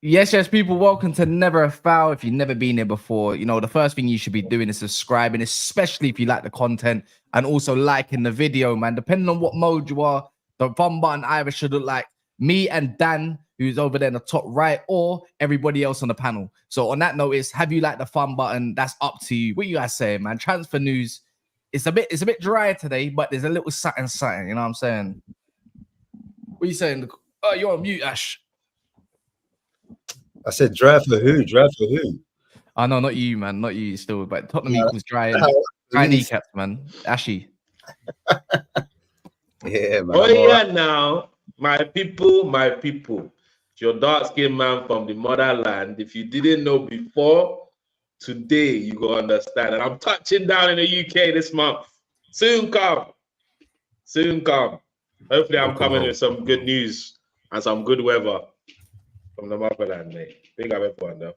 Yes, people, welcome to Never a Foul. If you've never been here before, you know, the first thing you should be doing is subscribing, especially if you like the content, and also liking the video, man. Depending on what mode you are, the thumb button either should look like me and Dan, who's over there in the top right, or everybody else on the panel. So on that notice, have you liked the thumb button? That's up to you. What you guys saying, man? Transfer news. It's a bit dry today, but there's a little something, you know what I'm saying? What are you saying? Oh, you're on mute, Ash. I said dry for who? Dry for who? Oh, no, not you, man. Not you still. But Tottenham equals dry kneecaps, man. Ashy. Yeah, man. Oh, yeah, now, my people. It's your dark-skinned man from the motherland. If you didn't know before, today you go understand. And I'm touching down in the UK this month. Soon come. Hopefully, I'm coming with some good news and some good weather from the motherland, mate. Big up everyone, though.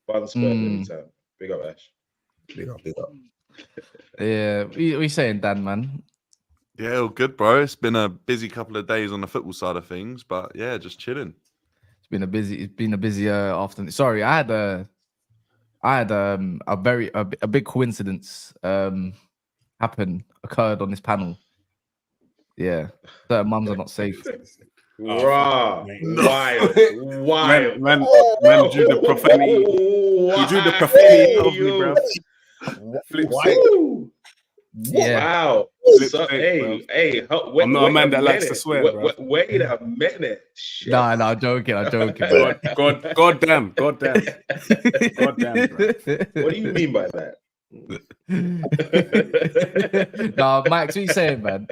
Fun Spurs anytime. Big up, Ash. Big up. Yeah, what are you saying, Dan, man? Yeah, all good, bro. It's been a busy couple of days on the football side of things, but yeah, just chilling. It's been a busy afternoon. Sorry, I had a big coincidence occurred on this panel. Yeah, certain mums are not safe. Raw, wild. Man drew the profanity. You drew the profanity of me, bro. Wow. So, hey, I'm not a man that likes to swear, bro. Wait a minute. Shit. No, I'm joking. God damn, bro. What do you mean by that? No, Max, what are you saying, man?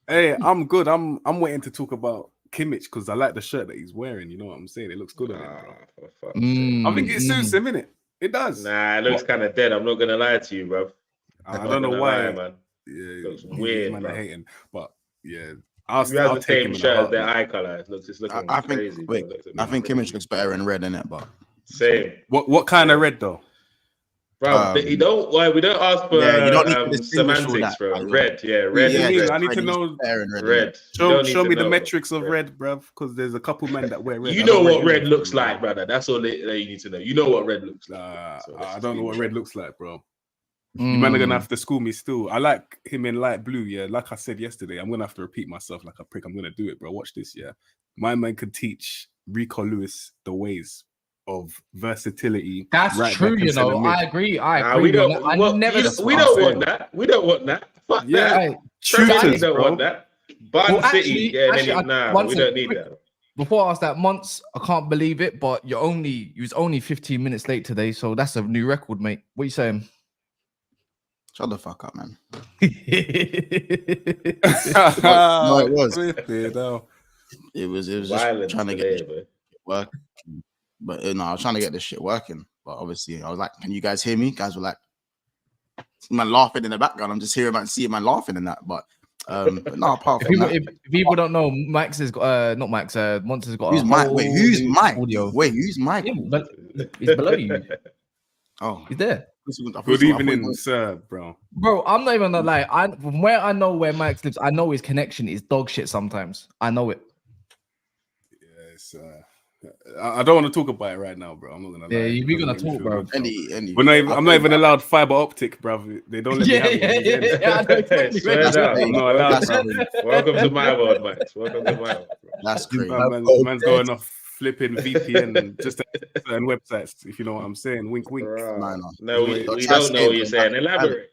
Hey, I'm good. I'm waiting to talk about Kimmich because I like the shirt that he's wearing. You know what I'm saying? It looks good on him, bro. I think it suits him, innit? It does. Nah, it looks kind of dead. I'm not gonna lie to you, bro. I don't know why, man. Yeah, it looks weird, man. Hating, but yeah, I'll the same shirt as their eye color. It's looking crazy. I think Kimmich looks better in red, innit? But same. What kind of red though? Bro, we don't ask for you don't need semantics, bro. Red, red. I need to know red. Show me the metrics of red, bro, because there's a couple men that wear red. You know what red looks like, brother. That's all that you need to know. You know what red looks like. I don't know what red looks like, bro. You man are gonna have to school me still. I like him in light blue, yeah. Like I said yesterday, I'm gonna have to repeat myself like a prick. I'm gonna do it, bro. Watch this, yeah. My man could teach Rico Lewis the ways of versatility. That's right, true, you know. I agree. We don't want that. Fuck that. Tutors, don't want that. Barn City, we don't need that. Before I ask that, Monts, I can't believe it, but you was only 15 minutes late today, so that's a new record, mate. What are you saying? Shut the fuck up, man. No, it was. It was just trying to get it work. But no, I was trying to get this shit working. But obviously, I was like, "Can you guys hear me?" Guys were like, "Man, laughing in the background." I'm just hearing man, seeing man laughing in that. But no, apart from that, if people don't know, Max has got not Max. Monts has got. Who's Mike? Wait, who's Mike? Audio. Wait, who's Mike? Yeah, he's below you. Oh, he's there. Good evening, sir, bro. Bro, I'm not even gonna lie. From where I know where Max lives, I know his connection is dog shit sometimes. I know it. Yes, I don't want to talk about it right now, bro. I'm not gonna lie. Yeah, we're gonna talk, bro. I'm not even allowed fiber optic, bro. They don't let me have it. Yeah, I know exactly. I'm not allowed, bro. Welcome to my world, Max. Welcome to my world. That's crazy. Man's going off flipping VPN and just certain websites, if you know what I'm saying. Wink, wink. No, we don't know what you're saying. Elaborate.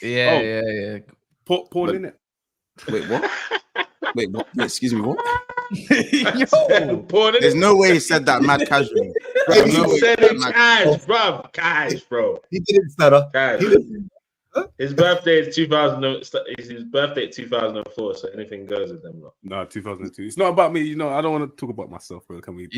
Yeah. Paul in it. Wait, what? Wait, excuse me, what? Yo, there's no way he said that mad casually. He said it cash, bro. He didn't stutter. His birthday is 2004, so anything goes with them. No, 2002. It's not about me, you know. I don't want to talk about myself, bro. Can we?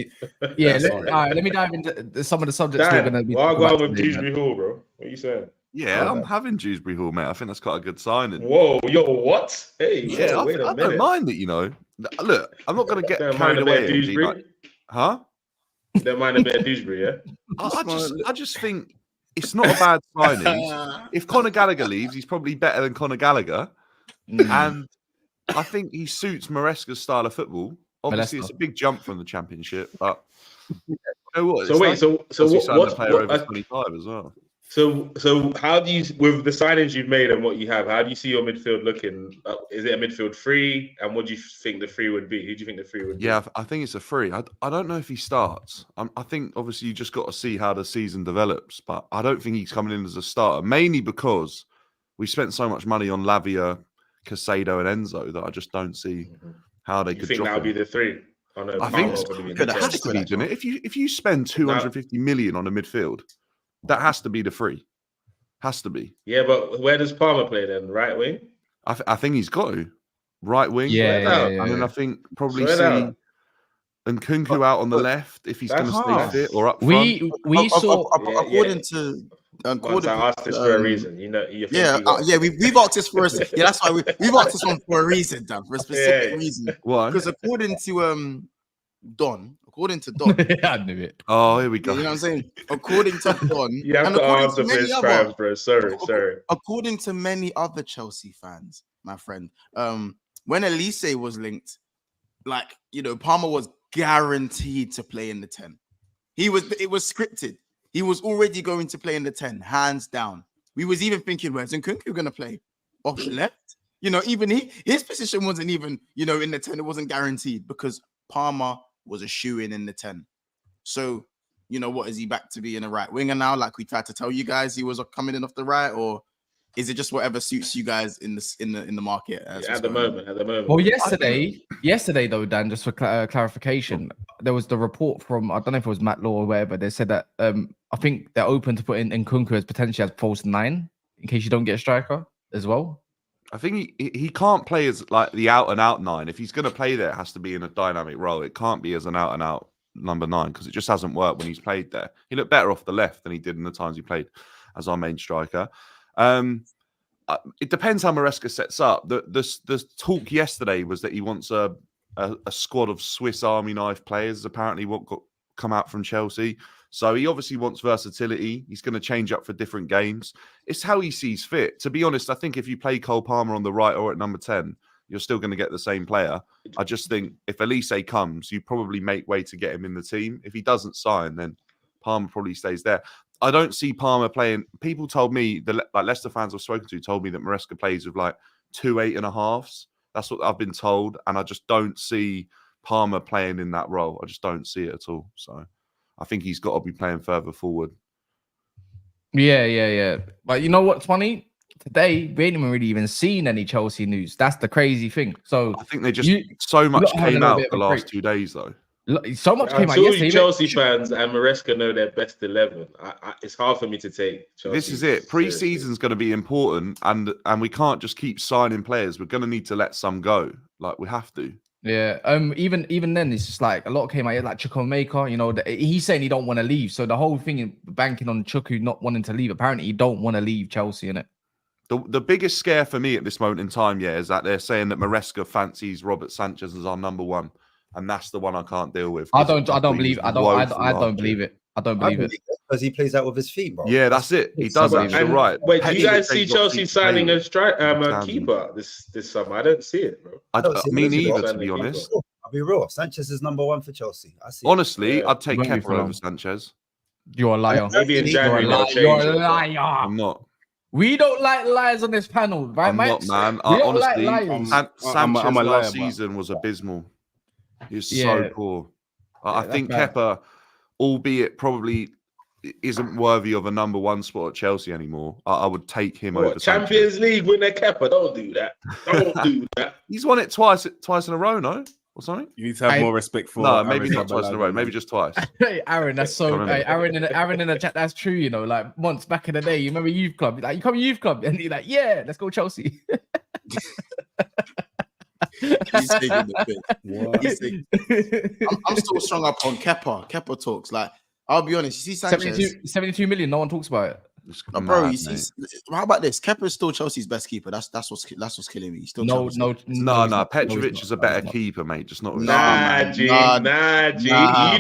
Yeah, all right. Let me dive into some of the subjects we're gonna be. I'll go with Dewsbury Hall, bro. What are you saying? Yeah, I'm having Dewsbury Hall, mate. I think that's quite a good signing. Whoa, yo, what? Hey, Yeah, wait a I minute. don't mind it, you know. Look, I'm not going to get Don't carried mind a away. bit of and be Dewsbury? like, huh? You don't mind a bit of Dewsbury, yeah? I just think it's not a bad signing. If Conor Gallagher leaves, he's probably better than Conor Gallagher. And I think he suits Maresca's style of football. Obviously, it's a big jump from the Championship, but you know what? So wait, so what player over 25 as well. So how do you, with the signings you've made and what you have, how do you see your midfield looking? Is it a midfield three? And what do you think the three would be? Who do you think the three would be? Yeah, I think it's a free. I don't know if he starts. I think obviously you just got to see how the season develops, but I don't think he's coming in as a starter, mainly because we spent so much money on Lavia, Casado, and Enzo that I just don't see how they could. Think that'll be the three? I think it has to be, doesn't it? If you spend 250 million on a midfield, that has to be the free. Has to be. Yeah, but where does Palmer play then? Right wing? I think he's got to. Right wing. Yeah. And then I think probably see Nkunku out on the left if he's going to stay fit or up front. We saw according to. I asked this for a reason, you know. We've asked this for a reason. Yeah, that's why we've asked this one for a reason, Dan, for a specific reason. Why? Because according to Don, I knew it. Oh, here we go. You know what I'm saying? According to Don, you have to answer for his crimes, bro. Sorry. According to many other Chelsea fans, my friend, when Elise was linked, like, you know, Palmer was guaranteed to play in the 10. It was scripted. He was already going to play in the 10, hands down. We was even thinking, where's Nkunku going to play? Off the left? You know, even his position wasn't even, you know, in the 10. It wasn't guaranteed because Palmer was a shoe-in the 10. So, you know, what, is he back to being a right winger now? Like we tried to tell you guys he was coming in off the right, or is it just whatever suits you guys in the market? At the moment. Well, yesterday though, Dan, just for clarification, there was the report from, I don't know if it was Matt Law or wherever. They said that I think they're open to put in Nkunku as potentially as false 9 in case you don't get a striker as well. I think he can't play as like the out and out 9. If he's going to play there, it has to be in a dynamic role. It can't be as an out and out number 9 because it just hasn't worked when he's played there. He looked better off the left than he did in the times he played as our main striker. It depends how Maresca sets up. The talk yesterday was that he wants a squad of Swiss Army knife players. Apparently, what come out from Chelsea. So he obviously wants versatility. He's going to change up for different games. It's how he sees fit. To be honest, I think if you play Cole Palmer on the right or at number 10, you're still going to get the same player. I just think if Elise comes, you probably make way to get him in the team. If he doesn't sign, then Palmer probably stays there. I don't see Palmer playing. People told me, like Leicester fans I've spoken to, told me that Maresca plays with like 2 8.5s. That's what I've been told. And I just don't see Palmer playing in that role. I just don't see it at all. So I think he's got to be playing further forward. Yeah. But you know what's funny? Today, we ain't even seen any Chelsea news. That's the crazy thing. So I think they just so much came out the last 2 days, though. So much came out yesterday. Chelsea fans and Maresca know their best 11. It's hard for me to take Chelsea. This is it. Pre-season's going to be important, and we can't just keep signing players. We're going to need to let some go. Like we have to. Yeah. Even then, it's just like a lot came out like Chukwuemeka. You know, he's saying he don't want to leave. So the whole thing banking on Chukwu not wanting to leave. Apparently, he don't want to leave Chelsea, innit? The biggest scare for me at this moment in time, is that they're saying that Maresca fancies Robert Sanchez as our number 1. And that's the one I can't deal with. I don't believe it. I don't believe it. Because he plays out with his feet, bro. Yeah, that's it. He does actually. You're right. Wait, do you guys see Chelsea signing a keeper this summer? I don't see it, bro. Me neither, to be honest. I'll be real. Sanchez is number 1 for Chelsea. Honestly, I'd take Kepa over Sanchez. You're a liar. Maybe in January. You're a liar. I'm not. We don't like liars on this panel, right, I'm Max? not, man. Honestly, Sanchez last season was abysmal. He was so poor. I think Kepa, albeit probably isn't worthy of a number 1 spot at Chelsea anymore. I would take him over Champions League winner Kepa. Don't do that. Don't do that. He's won it twice in a row, no? Or something? You need to have more respect for. No, maybe not twice in a row. Maybe just twice. Hey, Aaron, that's so. Hey, Aaron in the chat, that's true. You know, like once back in the day, you remember youth club? Like you come youth club, and you're like, yeah, let's go Chelsea. He's taking the piss. I'm still strung up on Kepa. Kepa talks. Like, I'll be honest. You see Sanchez, 72 million. No one talks about it. Bro, how about this? Kepa's still Chelsea's best keeper. That's what's killing me. He's still no. Petrovic is a better keeper, mate. Just not. Nah, G. You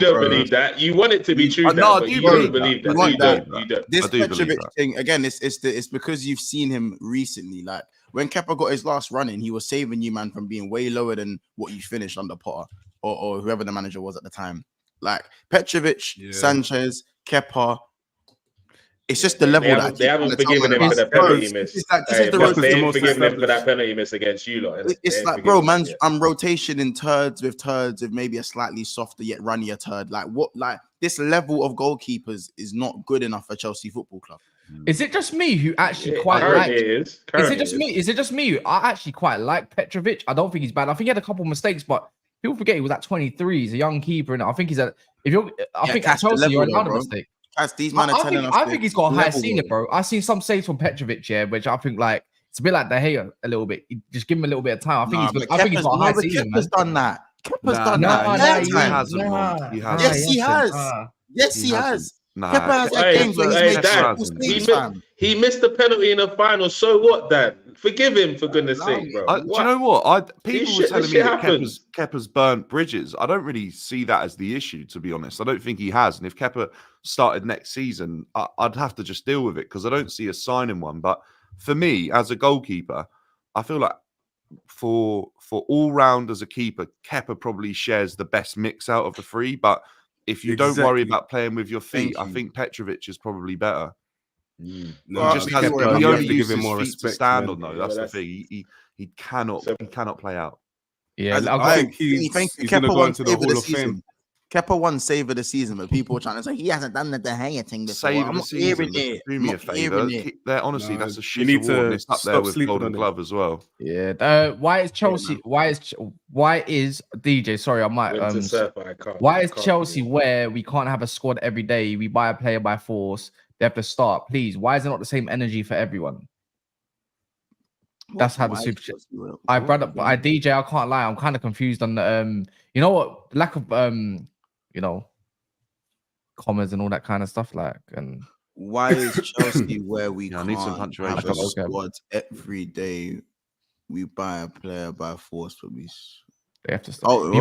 don't believe that. You want it to be true. No, but I do you believe don't believe that. that. You don't. This Petrovic thing again. It's because you've seen him recently. Like when Kepa got his last run in, he was saving you, man, from being way lower than what you finished under Potter or whoever the manager was at the time. Like Petrovic, Sanchez, Kepa. It's just the level that they haven't forgiven him for the penalty miss. They ain't forgiven him for that penalty miss against you lot. It's like, bro, man, I'm rotation in turds with maybe a slightly softer yet runnier turd. Like what? Like this level of goalkeepers is not good enough for Chelsea Football Club. Is it just me who actually quite like? Is it just me? Is it just me? I actually quite like Petrovic. I don't think he's bad. I think he had a couple of mistakes, but people forget he was at 23. He's a young keeper, and I think he's at. I think at Chelsea you're allowed a mistake. These men are telling us. I think he's got a high ceiling, bro. I've seen some saves from Petrovic, which I think like it's a bit like De Gea a little bit. Just give him a little bit of time. I think he's got a high ceiling. Kepa's done that. Kepa's done that. He hasn't. Yes, he has. Kepa has he missed the penalty in the final. So what, Dan? Forgive him for goodness sake, bro. Do you know what? People were telling me that Kepa's burnt bridges. I don't really see that as the issue, to be honest. I don't think he has. And if Kepa started next season, I'd have to just deal with it because I don't see us signing one. But for me, as a goalkeeper, I feel like for all round as a keeper, Kepa probably shares the best mix out of the three. But if you don't worry about playing with your feet, I think Petrovic is probably better. No, he only uses his feet to stand on, though. That's the thing. He cannot play out. Yeah, I think he's going to go into the Hall of Fame. Kepa won save of the season, but people were trying to say he hasn't done the De Gea thing before. Save of the season. Do me a favor. Honestly, that's a shit award. It's up there with Golden Glove as well. Yeah. Why is Chelsea? Why is DJ? Sorry, I might. Why is Chelsea where we can't have a squad every day? We buy a player by force. They have to start. Please. Why is it not the same energy for everyone? That's how the super. DJ. I can't lie. I'm kind of confused on the you know what? Lack of commas and all that kind of stuff. Like, and why is Chelsea where we can't need some punctuation. have a squad every day? We buy a player by force, but they have to start.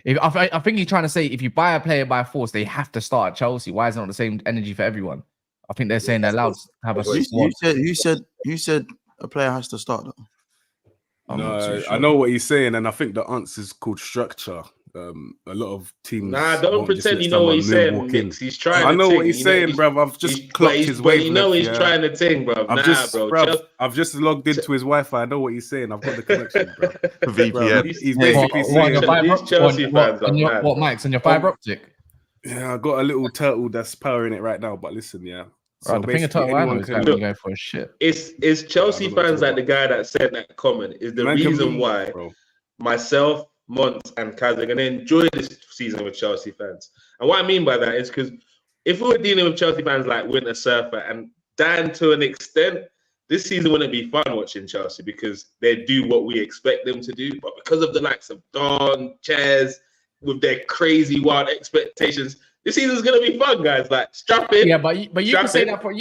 I think he's trying to say if you buy a player by force, they have to start at Chelsea. Why is it not the same energy for everyone? I think they're saying they're allowed to have a squad. You said a player has to start. No, I know what he's saying, and I think the answer is called structure. A lot of teams. Nah, don't pretend you know what he's saying. He's trying. I know what he's saying, bro. I've just clocked his wavelength. You know he's trying to ting, bro. I've just logged into his Wi-Fi. I know what he's saying. I've got the connection, bro. VPN. He's basically saying these Chelsea fans are mad. What Mike's on your fiber optic? Yeah, I got a little turtle that's powering it right now. But listen, yeah. So the thing of anyone can go for a shit. It's Chelsea fans like the guy that said that comment is the reason why myself, Mont, and Kaz are going to enjoy this season with Chelsea fans. And what I mean by that is because if we were dealing with Chelsea fans like Winter Surfer and Dan to an extent, this season wouldn't be fun watching Chelsea because they do what we expect them to do. But because of the likes of Don, Chairs, with their crazy wild expectations, this season's gonna be fun, guys. Like strap in. Yeah, but you can say that for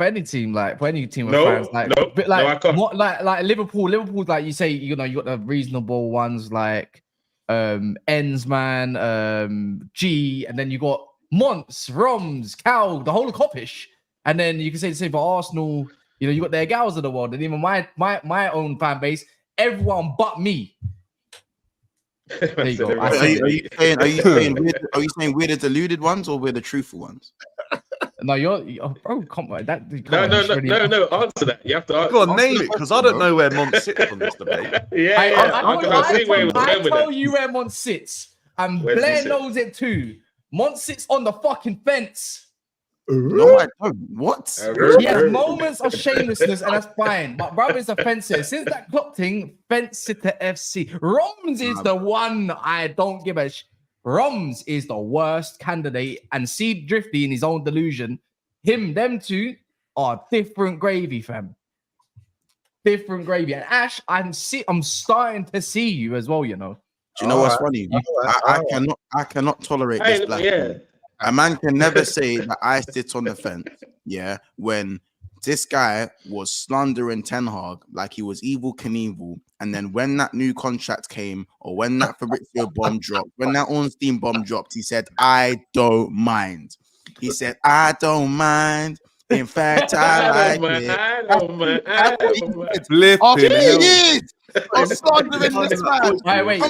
any team, like for any team of fans. Like, I can't. Like Liverpool, like you say, you got the reasonable ones like Ends man, G, and then you got Monts, Roms, Cal, the whole of Coppish, and then you can say the same for Arsenal. You got their gals of the world, and even my own fan base, everyone but me. There you go. Are you saying we're the deluded ones or we're the truthful ones? No, you're bro. Come on, that. No. Answer that. You have to answer. Go on, name it, because I don't know where Mont sits on this debate. I tell you where Mont sits, and Blair knows it too. Mont sits on the fucking fence. No, I don't. What? He has moments of shamelessness, and that's fine. But brother is offensive. Since that clock thing, fence sitter FC. Roms is the one I don't give a Roms is the worst candidate, and see Drifty in his own delusion. Them two are different gravy, fam. Different gravy. And Ash, I'm starting to see you as well. Do you know what's funny? I cannot tolerate this black. A man can never say that I sit on the fence, when This guy was slandering Ten Hag like he was Evil Knievel. And then when that new contract came, or when that Fabrizio bomb dropped, when that Ornstein bomb dropped, he said, I don't mind. He said, I don't mind. In fact, I like it. I don't mind. Flipping hell. I'm slandering this man. Wait.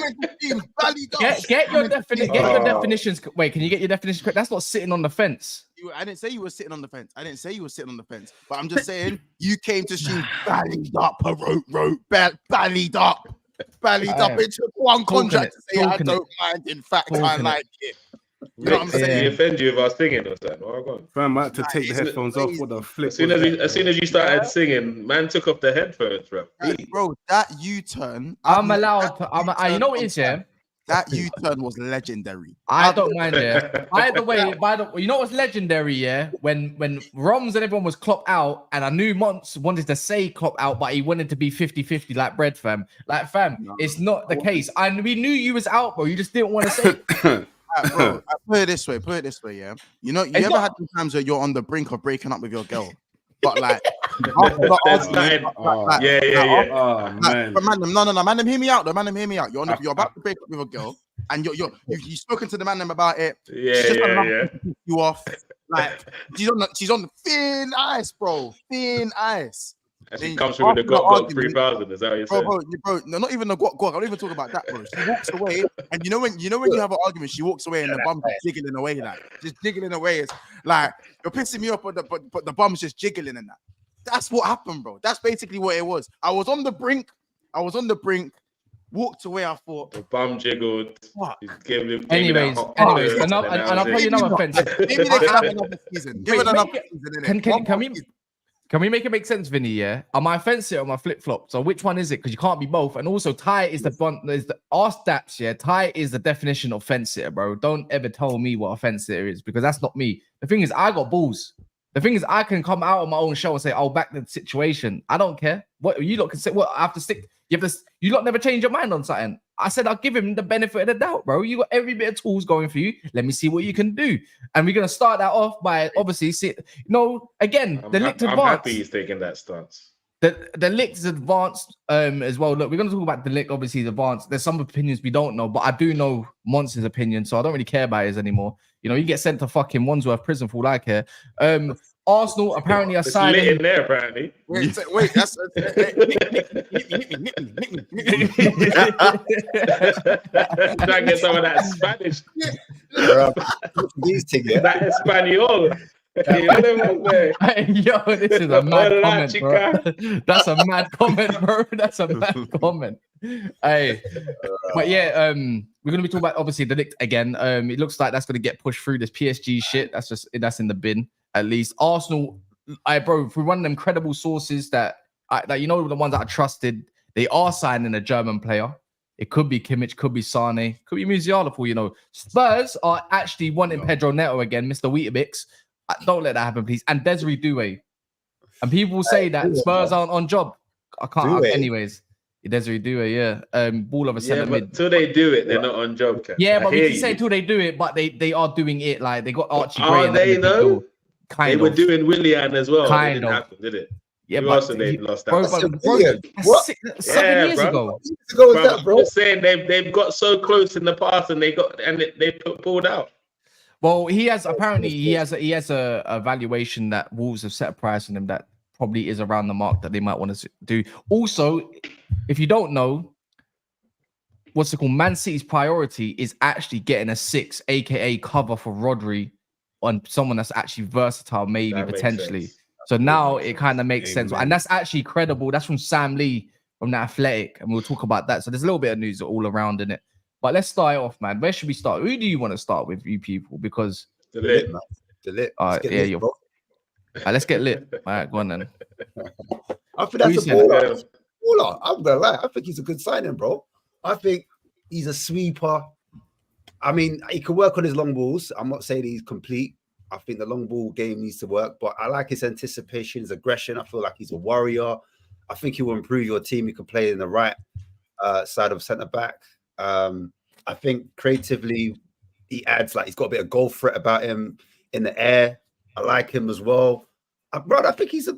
Get your definitions. Wait, can you get your definitions correct? That's not sitting on the fence. I didn't say you were sitting on the fence. But I'm just saying you came to stream ballied up, ballied up. It took one contract to say I don't mind. In fact, I like it. You know what I'm saying? He offend you if I was singing or something. Oh, Fam, I had to take the headphones off. What the flip? As soon as you started singing, man took off the headphones, bro. Bro, that U-turn. I'm allowed to. You know what it is, yeah? That U-turn was legendary. I don't mind it. By the way, you know what's legendary, yeah? When Roms and everyone was Klopp out, and I knew Mons wanted to say Klopp out, but he wanted to be 50-50 like Bread, fam. Like, fam, it's not the case. And we knew you was out, bro. You just didn't want to say it. Bro, put it this way, yeah. You know, you ever had some times where you're on the brink of breaking up with your girl, but like, man. Man, hear me out, though. Man, hear me out. You're about to break up with a girl, and you've spoken to the man about it. Yeah. You off, like she's on thin ice, bro, thin ice. And she comes through with the got 3,000. Is that what you're saying? Bro, no, not even the got. I don't even talk about that, bro. She walks away, and you know when you have an argument, she walks away, and the bum's just jiggling away, just jiggling away. It's like you're pissing me off, but the bum's just jiggling and that. That's what happened, bro. That's basically what it was. I was on the brink. Walked away. I thought the bum jiggled. Anyways, and I'll tell you another offense. Maybe they can have another season. Give it another season. Can we make it make sense, Vinny? Yeah, am I fence it or my flip flop? So which one is it? Because you can't be both. And also, tie is our stats. Yeah, tie is the definition of fence sitter, bro. Don't ever tell me what a fence sitter is because that's not me. The thing is, I got balls. The thing is, I can come out on my own show and say, "I'll back the situation." I don't care. What you lot can say. What I have to stick. You lot never change your mind on something. I said I'll give him the benefit of the doubt, bro. You got every bit of tools going for you. Let me see what you can do. And we're gonna start that off by obviously again, the Ligt advanced. I'm happy he's taking that stance. The Ligt is advanced as well. Look, we're gonna talk about the Ligt, obviously the advanced. There's some opinions we don't know, but I do know Monster's opinion, so I don't really care about his anymore. You know, you get sent to fucking Wandsworth prison for all I care. Arsenal apparently are signing. Lit in there, apparently. Wait, that's Try and get some of that Spanish. These tickets. That Espanol. Yo, this is a mad comment, bro. That's a mad comment, bro. That's a mad comment. Hey, but yeah, we're gonna be talking about obviously the Ligt again. It looks like that's gonna get pushed through this PSG shit. That's in the bin at least. Arsenal, bro, through one of them credible sources that you know the ones that I trusted, they are signing a German player. It could be Kimmich, could be Sane, could be Musiala for you know. Spurs are actually wanting Pedro Neto again, Mr. Weetabix. Don't let that happen, please. And Desiree Doué. And people say that Spurs aren't on job. I can't. Anyways, Desiree Doué, yeah. Ball of a centre mid. Till they do it, they're not on job. Ken. Yeah, but we can say till they do it, but they are doing it. Like they got Archie Gray. They know. They were doing Willian as well. Kind of. Happen, did it? Yeah, but also they lost that. Bro, 7 years ago. I'm just saying they've got so close in the past and they pulled out. Well, he has a valuation that Wolves have set a price on him that probably is around the mark that they might want to do. Also, if you don't know, what's it called? Man City's priority is actually getting a 6, aka cover for Rodri on someone that's actually versatile, maybe potentially. So now it kind of makes sense, and that's actually credible. That's from Sam Lee from the Athletic, and we'll talk about that. So there's a little bit of news all around in it. But let's start off, man. Where should we start? Who do you want to start with, you people? Because the lit. Let's get lit. All right, go on then. I think that's a baller. I'm gonna lie. I think he's a good signing, bro. I think he's a sweeper. I mean, he can work on his long balls. I'm not saying he's complete. I think the long ball game needs to work, but I like his anticipation, his aggression. I feel like he's a warrior. I think he will improve your team. He can play in the right side of centre back. I think creatively he adds, like, he's got a bit of goal threat about him in the air. I like him as well. Bro, I think he's a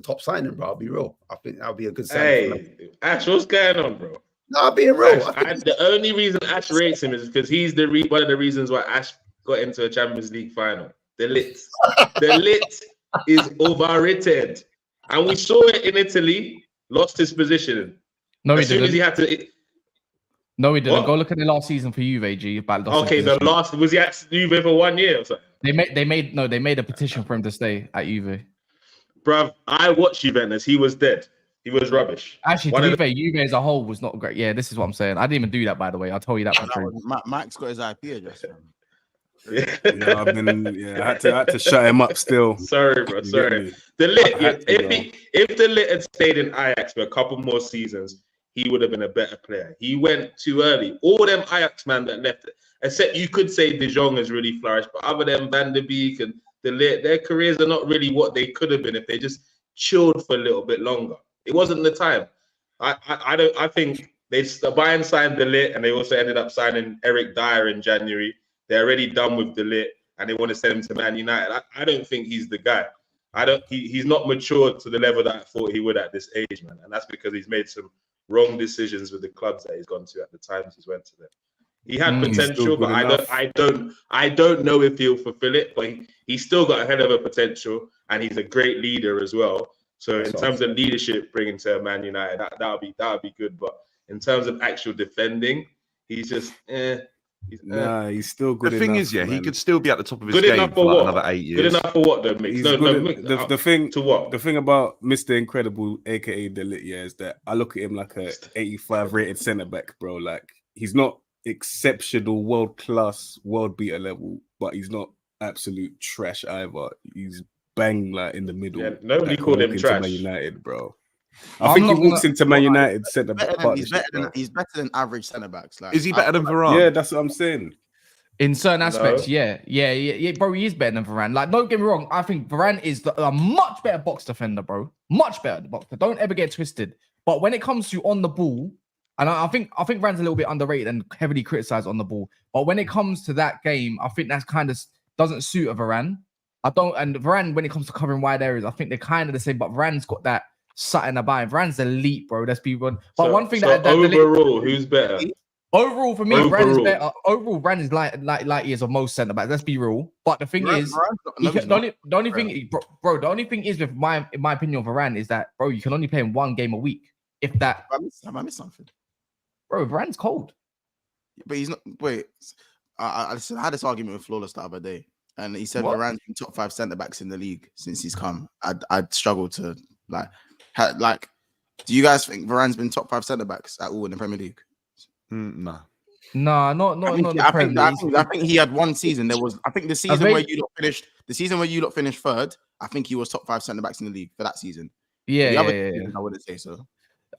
top signing, bro. I'll be real. I think that'll be a good signing. Hey, Ash, what's going on, bro? No, I'm being real. The only reason Ash rates him is because he's one of the reasons why Ash got into a Champions League final. The Ligt. The Ligt is overrated. And we saw it in Italy, lost his position. No, as soon as he had to. No, he didn't. What? Go look at the last season for Juve, G. Okay, the last was he at Juve for 1 year or something? They made a petition for him to stay at Juve. Bruv, I watched Juventus. He was dead. He was rubbish. Actually, to be fair, Juve as a whole was not great. Yeah, this is what I'm saying. I didn't even do that, by the way. I'll tell you that for free. Mike's got his IP address. Yeah, I had to shut him up still. Sorry, bro. Sorry. The Ligt, if the Ligt had stayed in Ajax for a couple more seasons, he would have been a better player. He went too early. All them Ajax man that left, except you could say De Jong has really flourished, but other than Van der Beek and the Ligt, their careers are not really what they could have been if they just chilled for a little bit longer. It wasn't the time. I think Bayern signed the Ligt, and they also ended up signing Eric Dyer in January. They're already done with the Ligt, and they want to send him to Man United. I don't think he's the guy. He's not matured to the level that I thought he would at this age, man. And that's because he's made some wrong decisions with the clubs that he's gone to at the times he's went to them. He had potential, but I don't know if he'll fulfill it. But he's still got a hell of a potential, and he's a great leader as well. So in terms of leadership, bringing to Man United, that'll be good. But in terms of actual defending, he's just he's still good. The thing enough, is, man. he could still be at the top of his good game enough for what? Another 8 years. Good enough for what, though, Mick? The thing to what? The thing about Mr. Incredible, aka De Ligt, is that I look at him like a 85 rated centre back, bro. Like, he's not exceptional, world class, world beater level, but he's not absolute trash either. He's bang like in the middle. Yeah, nobody called him trash. Man United, bro. I think he walks into Man United centre back. He's better than average centre backs. Like, is he better than Varane? Yeah, that's what I'm saying. In certain aspects, yeah, bro, he is better than Varane. Like, don't get me wrong, I think Varane is a much better box defender, bro. Much better boxer. Don't ever get twisted. But when it comes to on the ball, and I think Varane's a little bit underrated and heavily criticized on the ball. But when it comes to that game, I think that's kind of doesn't suit a Varane. And Varane, when it comes to covering wide areas, I think they're kind of the same. But Varane's got that something about him. Varane's elite, bro. Let's be one. But one thing that overall, who's better? Overall, for me, Varane is better. Overall, Varane is like years of most centre backs. Let's be real. But the thing is, the only thing is with in my opinion of Varane is that, bro, you can only play him one game a week. If that, have I missed something? Bro, Varane's cold. But he's not. Wait, I had this argument with Flawless the other day. And he said Varane's been top 5 centre backs in the league since he's come. I'd struggle to like. Do you guys think Varane's been top 5 centre backs at all in the Premier League? No, not. I think he had one season. I think the season where you lot finished third. I think he was top 5 centre backs in the league for that season. Yeah, season, I wouldn't say so.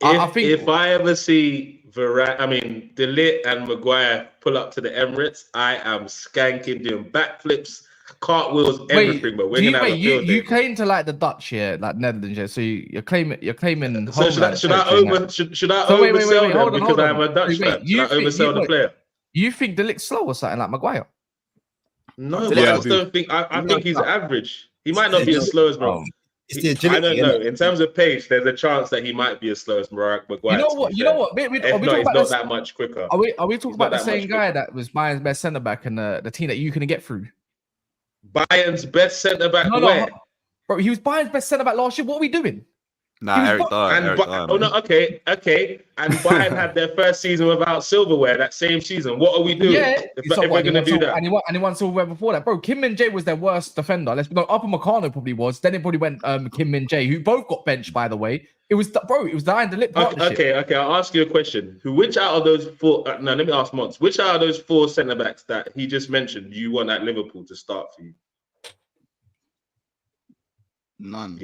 If I ever see De Ligt and Maguire pull up to the Emirates, I am skanking, doing backflips, cartwheels, everything. But we're gonna have a field day. You claim to like the Dutch here, like Netherlands here. So you're claiming. So should I oversell them because I'm a Dutch fan? Should I oversell the player? You think De Ligt's slow or something like Maguire? No, I just don't think. I think he's average. He might not be as slow as Maguire. I don't know. In terms of pace, there's a chance that he might be as slow as Maguire. You know what? He's not that much quicker. Are we talking about the same guy that was Bayern's best centre back and the team that you couldn't get through? Bayern's best centre back. No, bro, he was Bayern's best centre back last year. What are we doing? Nah, Eric Dyer. Okay. And Bayern had their first season without silverware that same season. What are we doing? If we're going to do that? And he won silverware before that. Bro, Kim Min-jae was their worst defender. Upper Meccano probably was. Then it probably went Kim Min-jae, who both got benched, by the way. It was the Dyer and De Ligt partnership. Okay. I'll ask you a question. Which out of those 4... let me ask Mons. Which out of those 4 centre-backs that he just mentioned you want at Liverpool to start for you? None.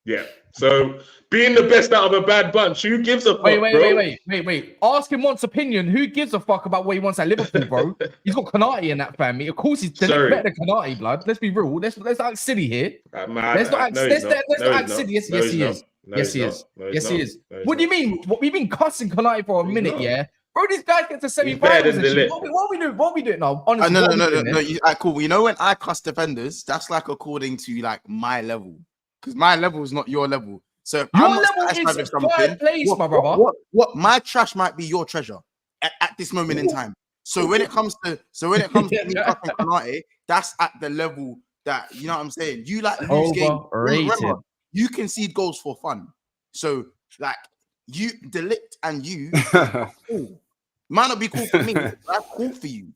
Yeah. So being the best out of a bad bunch, who gives a fuck? Wait. Ask him once opinion. Who gives a fuck about what he wants at Liverpool, bro? He's got Konate in that family. Of course, he's better than Konate, blood. Let's be real. Let's act silly here. Let's not act silly. Yes, he is. What do you mean? What we been cussing Konate for a minute? Yeah. Bro, this guy gets to semi-finals and shit. What we doing now? Honestly, no. Cool. You know when I cuss defenders, that's like according to like my level. because my level is not your level. So if Your I'm not level satisfied is with something, third place, my brother. What my trash might be your treasure at this moment in time. So when it comes to me fucking Konate, that's at the level that, you know what I'm saying. You like lose games. Remember, you concede goals for fun. So like you, Ligt and you, cool. Might not be cool for me, but that's cool for you.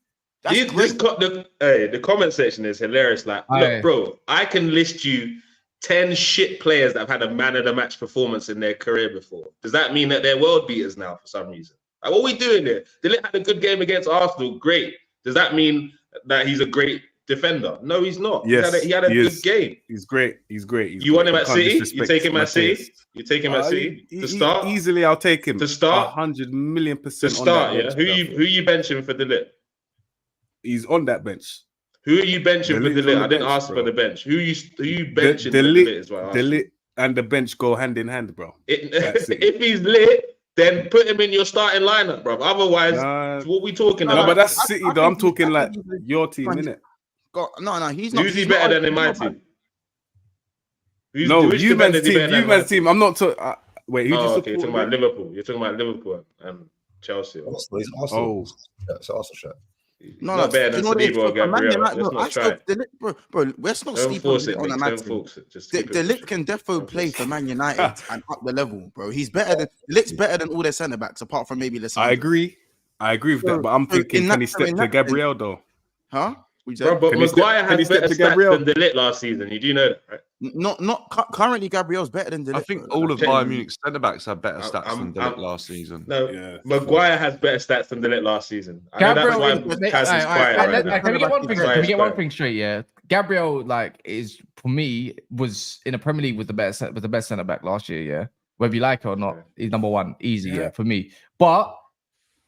That's great. The comment section is hilarious. Like, look, bro, I can list you 10 shit players that have had a man of the match performance in their career before. Does that mean that they're world beaters now for some reason? Like, what are we doing here? Ligt had a good game against Arsenal. Great. Does that mean that he's a great defender? No, he's not. Yes, he had a good game. He's great. He's great. You want him at City? You take him at City? You take him at City to start? Easily, I'll take him to start. 100,000,000% to start. Yeah. Who you benching for Ligt? He's on that bench. Who are you benching for Ligt? I didn't ask for the bench. Who you benching for Ligt as well? Ligt and the bench go hand in hand, bro. If he's lit, then put him in your starting lineup, bro. Otherwise, what we talking about? No, but that's City, though. I'm talking like your team, innit? No, he's not. Who's he better than in my team? You man's team. I'm not talking. Wait, who just okay, you're talking about Liverpool. You're talking about Liverpool and Chelsea. Arsenal. It's Arsenal shirt. No, not better than Saliba or Gabriel. Let's not try. Bro, let's not sleep on the man. The Ligt can definitely play for Man United and up the level, bro. He's better than Licht's better than all their centre backs, apart from maybe Lissandro. I agree with that, but I'm thinking, can he step to Gabriel though? Huh? Bro, but Maguire has better stats than Ligt last season. You do know that, right? Not currently. Gabriel's better than Ligt. I think all of Bayern Munich centre backs have better stats than Ligt last season. No, Maguire has better stats than Ligt last season. I know that's why Kaz is quiet. Can we get one thing? Can we get one thing straight? Yeah, Gabriel, like, is for me was in the Premier League with the best centre back last year. Yeah, whether you like it or not, he's number one, easy. Yeah, for me. But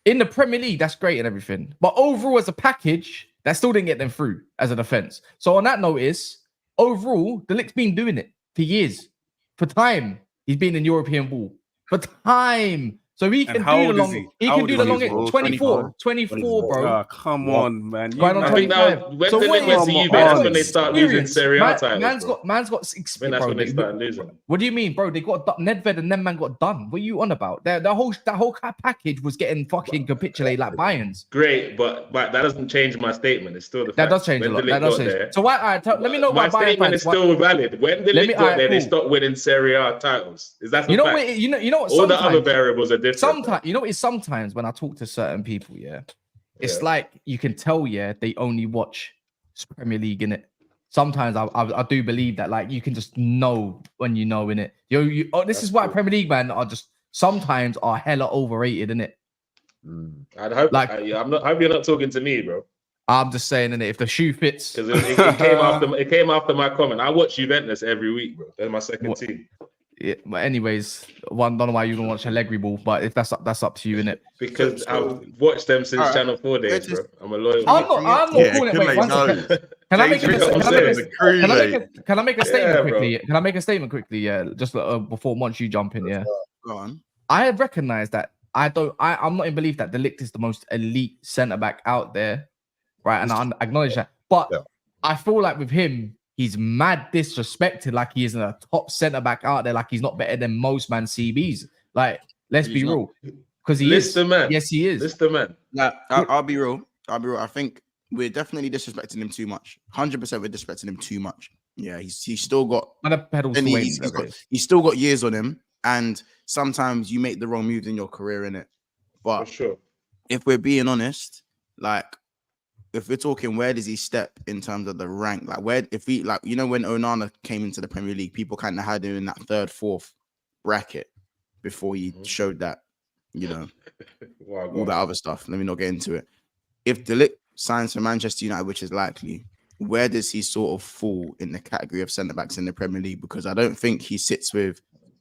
in the Premier League, that's great and everything. But overall, as a package, that still didn't get them through as a defense. So on that notice, overall, the Licht's been doing it for years. For time, he's been in European ball. For time. So he can do the long. He can do the long. 24, bro. Oh, come on, man. I think now, when the Ligt went to Juve, that's when they start losing Serie A titles. Man's got six. That's when they start losing. What do you mean, bro? They got Nedved and then man got done. What are you on about? That whole package was getting fucking capitulated like Bayern's. Great, but that doesn't change my statement. It's still the fact. That does change a lot. That does change. So why? Let me know. My statement is still valid. When the Ligt got there, they stopped winning Serie A titles. Is that you know what? You know what? All the other variables are different. Sometimes you know. Sometimes when I talk to certain people, it's like you can tell, they only watch Premier League in it. Sometimes I do believe that, like, you can just know when you know in it. This is why Premier League man are just sometimes are hella overrated in it. I'd hope like I hope you're not talking to me, bro. I'm just saying in it if the shoe fits. Because it came after my comment. I watch Juventus every week, bro. They're my second team. Yeah, but anyways, don't know why you don't watch Allegri ball, but if that's up to you, innit? Because I've watched them since Channel 4 days, bro. I'm a loyal. I'm not calling it. Wait, one second. Can I make a statement quickly? Can I make a statement quickly? Yeah, just before once you jump in. Yeah, go on. I have recognized that I'm not in belief that the Ligt is the most elite centre back out there, right? And I acknowledge that, but I feel like with him, he's mad disrespected, like he isn't a top centre back out there, like he's not better than most man CBs. Like, let's be real, because he is the man. Yes, he is. This the man. Nah, I'll be real. I think we're definitely disrespecting him too much. 100%, we're disrespecting him too much. Yeah, he's still got. He's still got years on him, and sometimes you make the wrong moves in your career, innit? But for sure, if we're being honest, like, if we're talking, where does he step in terms of the rank? Like, when Onana came into the Premier League, people kind of had him in that third, fourth bracket before he showed that, all that other stuff. Let me not get into it. If De Ligt signs for Manchester United, which is likely, where does he sort of fall in the category of centre-backs in the Premier League? Because I don't think he sits with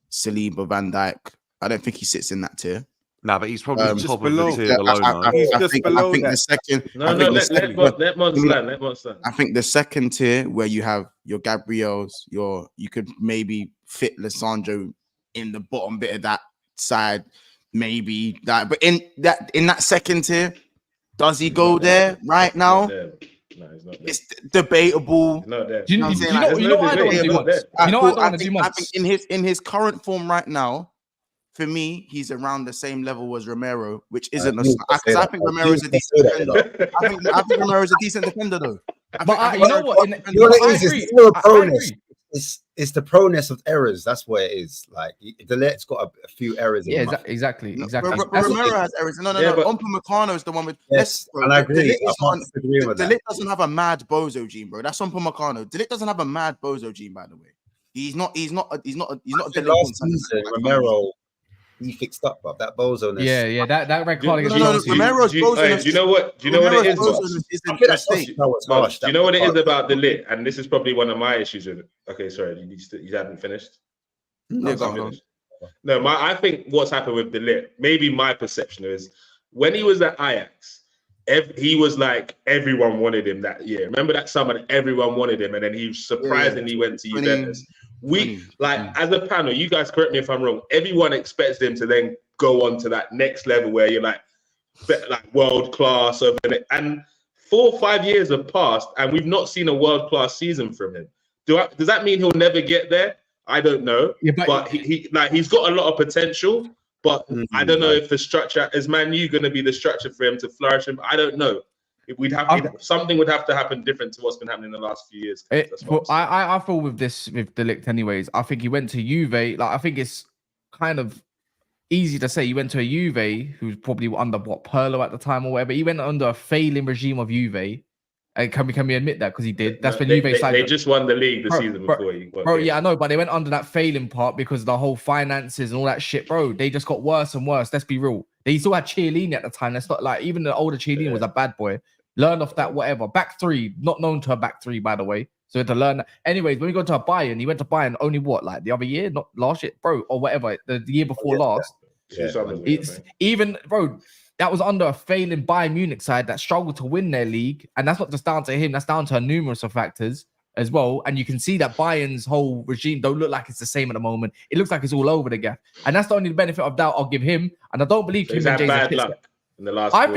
Saliba, Van Dijk. I don't think he sits in that tier. Nah, but he's probably top of the tier below now. I think the second. Let Mons stand. I think the second tier, where you have your Gabriels, you could maybe fit Lissandro in the bottom bit of that side, maybe that. But in that second tier, does he go there right now? now. He's not there. It's debatable. He's not there. You know what I don't do much? You know what I don't want to do much? I think in his current form right now, for me, he's around the same level as Romero, which isn't because I think Romero's a decent defender. I think Romero's a decent defender though. You know what? It's the proneness of errors. That's what it is. Like the Ligt's got a few errors. Yeah, exactly. Romero has errors. No. Upamecano is the one with. Yes, and I agree. The Ligt doesn't have a mad bozo gene, bro. That's Upamecano. The Ligt doesn't have a mad bozo gene, by the way. He's not a delinquent. Last season, Romero, he fixed up, but that bozo. Yeah, that red card against Chelsea. Romero's bozo. Do you know what it is? Do you know what it is about the Ligt? And this is probably one of my issues with it. Okay, sorry, you hadn't finished. No, I think what's happened with the Ligt, maybe my perception is when he was at Ajax, he was like everyone wanted him that year. Remember that summer that everyone wanted him, and then he surprisingly went to Juventus. As a panel, you guys correct me if I'm wrong. Everyone expects them to then go on to that next level where you're like world class. And 4 or 5 years have passed, and we've not seen a world class season from him. Does that mean he'll never get there? I don't know. Yeah, but he's got a lot of potential. But I don't know if the structure is Man U going to be the structure for him to flourish. I don't know. Something would have to happen different to what's been happening in the last few years. I feel with the Ligt anyways. I think he went to Juve. Like I think it's kind of easy to say he went to a Juve who's probably under Pirlo at the time or whatever. He went under a failing regime of Juve. And can we admit that? Because he did. That's when they just won the league the season before. Yeah, I know, but they went under that failing part because of the whole finances and all that shit, bro. They just got worse and worse. Let's be real. They still had Chiellini at the time. That's not like even the older Chiellini was a bad boy. Learn off that, whatever. Back three, not known to a back three, by the way. So to learn that. Anyways, when we go to a Bayern, he went to Bayern only the other year, not last year, bro, or whatever, the year before last. It's even, bro. That was under a failing Bayern Munich side that struggled to win their league. And that's not just down to him. That's down to numerous of factors as well. And you can see that Bayern's whole regime don't look like it's the same at the moment. It looks like it's all over the gap. And that's the only benefit of doubt I'll give him. And I don't believe he's had bad luck in the last. I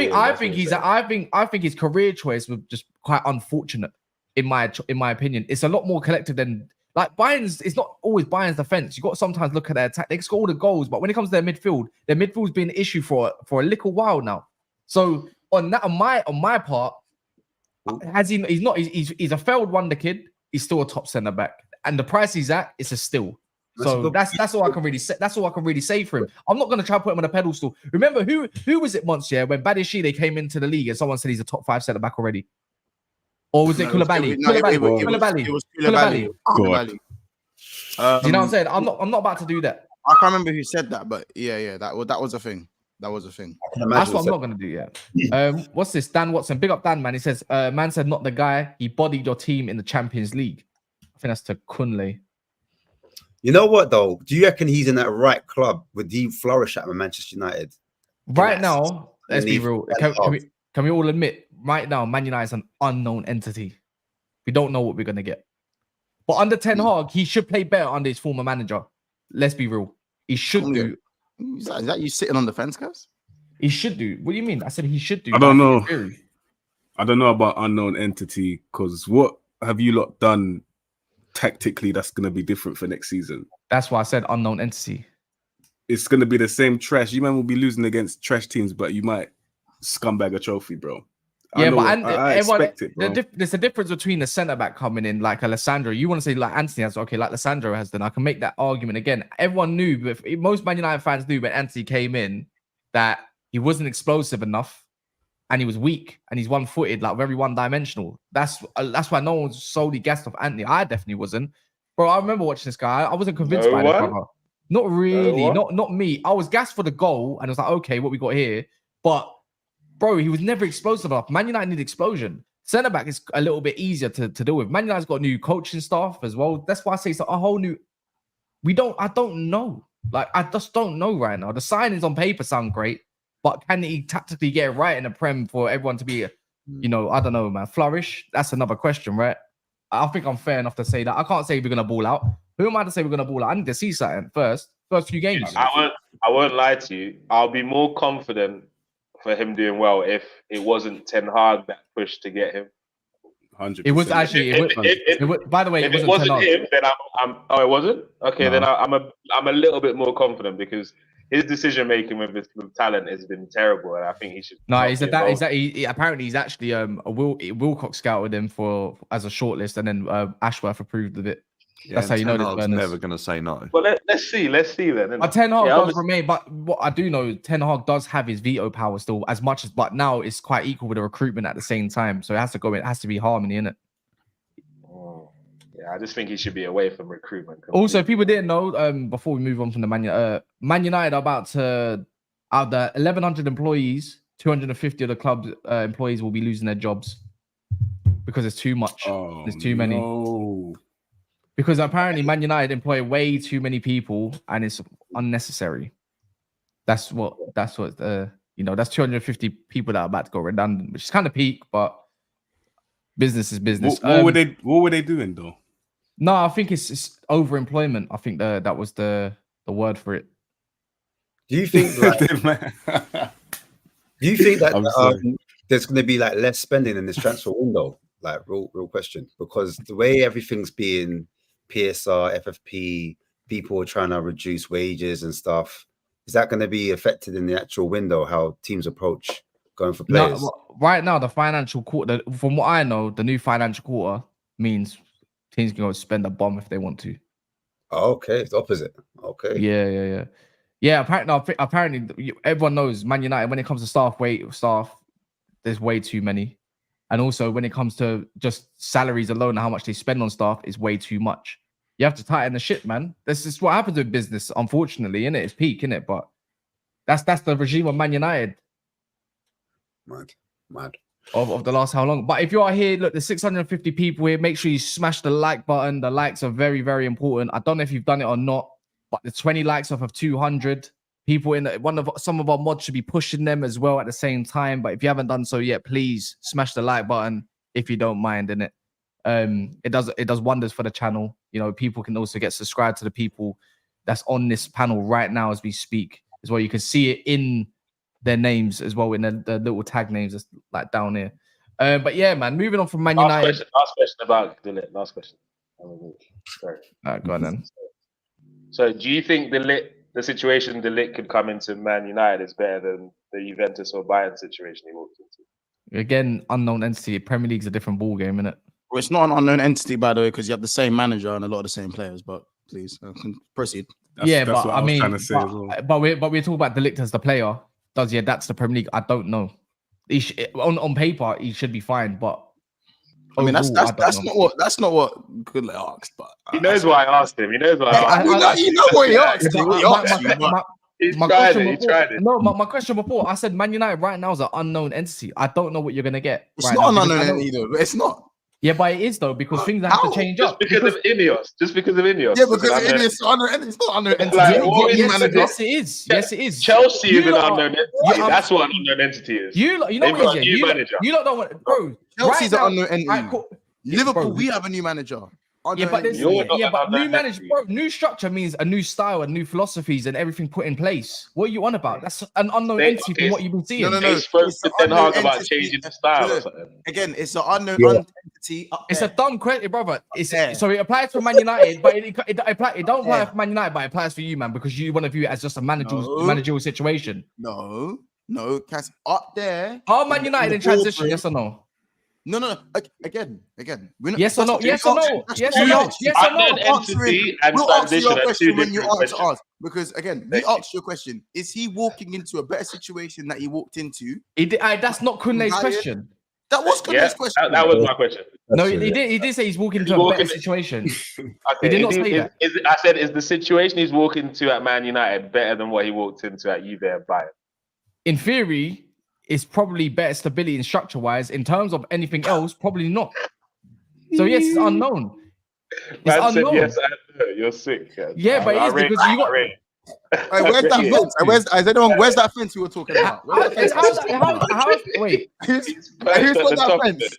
think his career choice was just quite unfortunate in my opinion. It's a lot more collective than like Bayern's. It's not always Bayern's defense. You got to sometimes look at their attack. They score all the goals, but when it comes to their midfield's been an issue for a little while now. So on my part, he's a failed wonder kid. He's still a top centre back, and the price he's at is a steal. So that's all I can really say. That's all I can really say for him. I'm not gonna try to put him on a pedestal. Remember who was it once? Yeah, when Badishile came into the league and someone said he's a top 5 centre back already. Or was it Koulibaly? Koulibaly. It was Koulibaly. Do you know what I'm saying? I'm not about to do that. I can't remember who said that, but yeah, that was a thing. That's what I'm not gonna do. Yeah. What's this? Dan Watson. Big up Dan, man. He says, man said not the guy. He bodied your team in the Champions League. I think that's to Kunle. You know what though? Do you reckon he's in that right club? Would he flourish at Manchester United? Right now, let's be real. Can we all admit? Right now, Man United is an unknown entity. We don't know what we're going to get. But under Ten Hag, he should play better under his former manager. Let's be real. He should do. Is that you sitting on the fence, guys? He should do. What do you mean? I said he should do. I don't know. I don't know about unknown entity because what have you lot done tactically that's going to be different for next season? That's why I said unknown entity. It's going to be the same trash. You man will be losing against trash teams, but you might scumbag a trophy, bro. Yeah, I expect it, bro. There's a difference between the centre back coming in like Alessandro. You want to say like Anthony has, okay, like Alessandro has done. I can make that argument again. Everyone knew, but most Man United fans knew when Anthony came in that he wasn't explosive enough and he was weak and he's one-footed, like very one-dimensional. That's why no one was solely gassed off Anthony. I definitely wasn't. Bro, I remember watching this guy. I wasn't convinced by this brother. Not really. Not me. I was gassed for the goal and I was like, okay, what we got here? But bro, he was never explosive enough. Man United need explosion. Centre back is a little bit easier to deal with. Man United's got new coaching staff as well. That's why I say it's a whole new. I don't know. Like, I just don't know right now. The signings on paper sound great, but can he tactically get it right in the Prem for everyone to be, I don't know, man, flourish? That's another question, right? I think I'm fair enough to say that. I can't say we're going to ball out. Who am I to say we're going to ball out? I need to see something first few games. I won't lie to you. I'll be more confident for him doing well if it wasn't Ten Hag that pushed to get him. 100%. It was actually. By the way, if it wasn't him, then I'm. Oh, it wasn't. Okay, then I'm a little bit more confident because his decision making with talent has been terrible, and I think he should. No, is that he apparently he's actually Wilcox scouted him as a shortlist, and then Ashworth approved of it. Yeah, that's how you know this. Hag's never going to say no. Well, let's see then. But Ten Hag does remain. But what I do know, Ten Hag does have his veto power still, as much as. But now it's quite equal with the recruitment at the same time, so it has to go. It has to be harmony in it. Yeah, I just think he should be away from recruitment. Also, people didn't know. Before we move on from the Man United are about to, out of the 1,100 employees, 250 of the club's employees will be losing their jobs because it's too much. There's too many. Because apparently Man United employ way too many people and it's unnecessary. That's what that's 250 people that are about to go redundant, which is kind of peak, but business is business. What were they doing though? No, I think it's overemployment. I think that was the word for it. Do you think that there's going to be like less spending in this transfer window? Like real question, because the way everything's being PSR, FFP, people are trying to reduce wages and stuff. Is that going to be affected in the actual window? How teams approach going for players? No, right now, the financial quarter, from what I know, the new financial quarter means teams can go spend a bomb if they want to. Oh, okay, it's the opposite. Okay. Yeah. Apparently, everyone knows Man United when it comes to staff, there's way too many. And also, when it comes to just salaries alone and how much they spend on staff, is way too much. You have to tighten the shit, man. This is what happens with business, unfortunately, innit? It's peak, innit? But that's the regime of Man United. Mad. Of the last how long? But if you are here, look, there's 650 people here. Make sure you smash the like button. The likes are very, very important. I don't know if you've done it or not, but the 20 likes off of 200 people some of our mods should be pushing them as well at the same time. But if you haven't done so yet, please smash the like button if you don't mind, innit? It does wonders for the channel. You know, people can also get subscribed to the people that's on this panel right now as we speak as well. You can see it in their names as well, in the little tag names that's like down here. But yeah, man, moving on from Man United. Last question about Ligt. Last question. Sorry. All right, go on then. So do you think the situation the Ligt could come into Man United is better than the Juventus or Bayern situation he walked into? Again, unknown entity. Premier League's a different ball game, isn't it? Well, it's not an unknown entity, by the way, because you have the same manager and a lot of the same players. But please proceed. That's what I mean, but we're talking about the Ligt as the player. Does he adapt to the Premier League? I don't know. On paper, he should be fine, but I mean, that's not what Goodley asked. But he knows why I asked him. He knows why I asked him. You know what he asked. He tried it. No, my question before, I said Man United right now is an unknown entity. I don't know what you're gonna get. It's not an unknown entity, though. It's not. Yeah, but it is though, because things have to change up. Because of Ineos. Just because of Ineos. Yeah, because Ineos is it's not unknown entity. Yes, it is. Yes, it is. Chelsea is an unknown entity. That's what an unknown entity is. You know what it is. You don't know what, bro. Chelsea's an unknown entity. Liverpool, we have a new manager. But new manager, bro, new structure means a new style and new philosophies and everything put in place. What are you on about? That's an unknown entity from what you've been seeing. No. They spoke to Ten Hag about changing the style or something. Again, it's an unknown entity. It's a dumb question, brother. So it applies for Man United, but it don't apply for Man United, but it applies for you, man, because you want to view it as just a managerial situation. No, Cass, up there. Are Man United in transition? Yes or no? No. Again. Yes or no? Yes or no? Yes or no? Yes or no? Entity and we'll answer your transition question when you answer ours. Because again, we asked your question: is he walking into a better situation that he walked into? That's not Kunle's question. That was Kunle's question. That was my question. No, he did say he's walking into a better situation. He did not say that. I said, is the situation he's walking into at Man United better than what he walked into at Juve and Bayern? In theory, it's probably better stability and structure-wise. In terms of anything else, probably not. So yes, it's unknown. It's unknown. Yes, I know. You're sick. Yeah, but it is because you got. Where's that fence? Where's that fence we were talking about? Wait. Who's got that fence?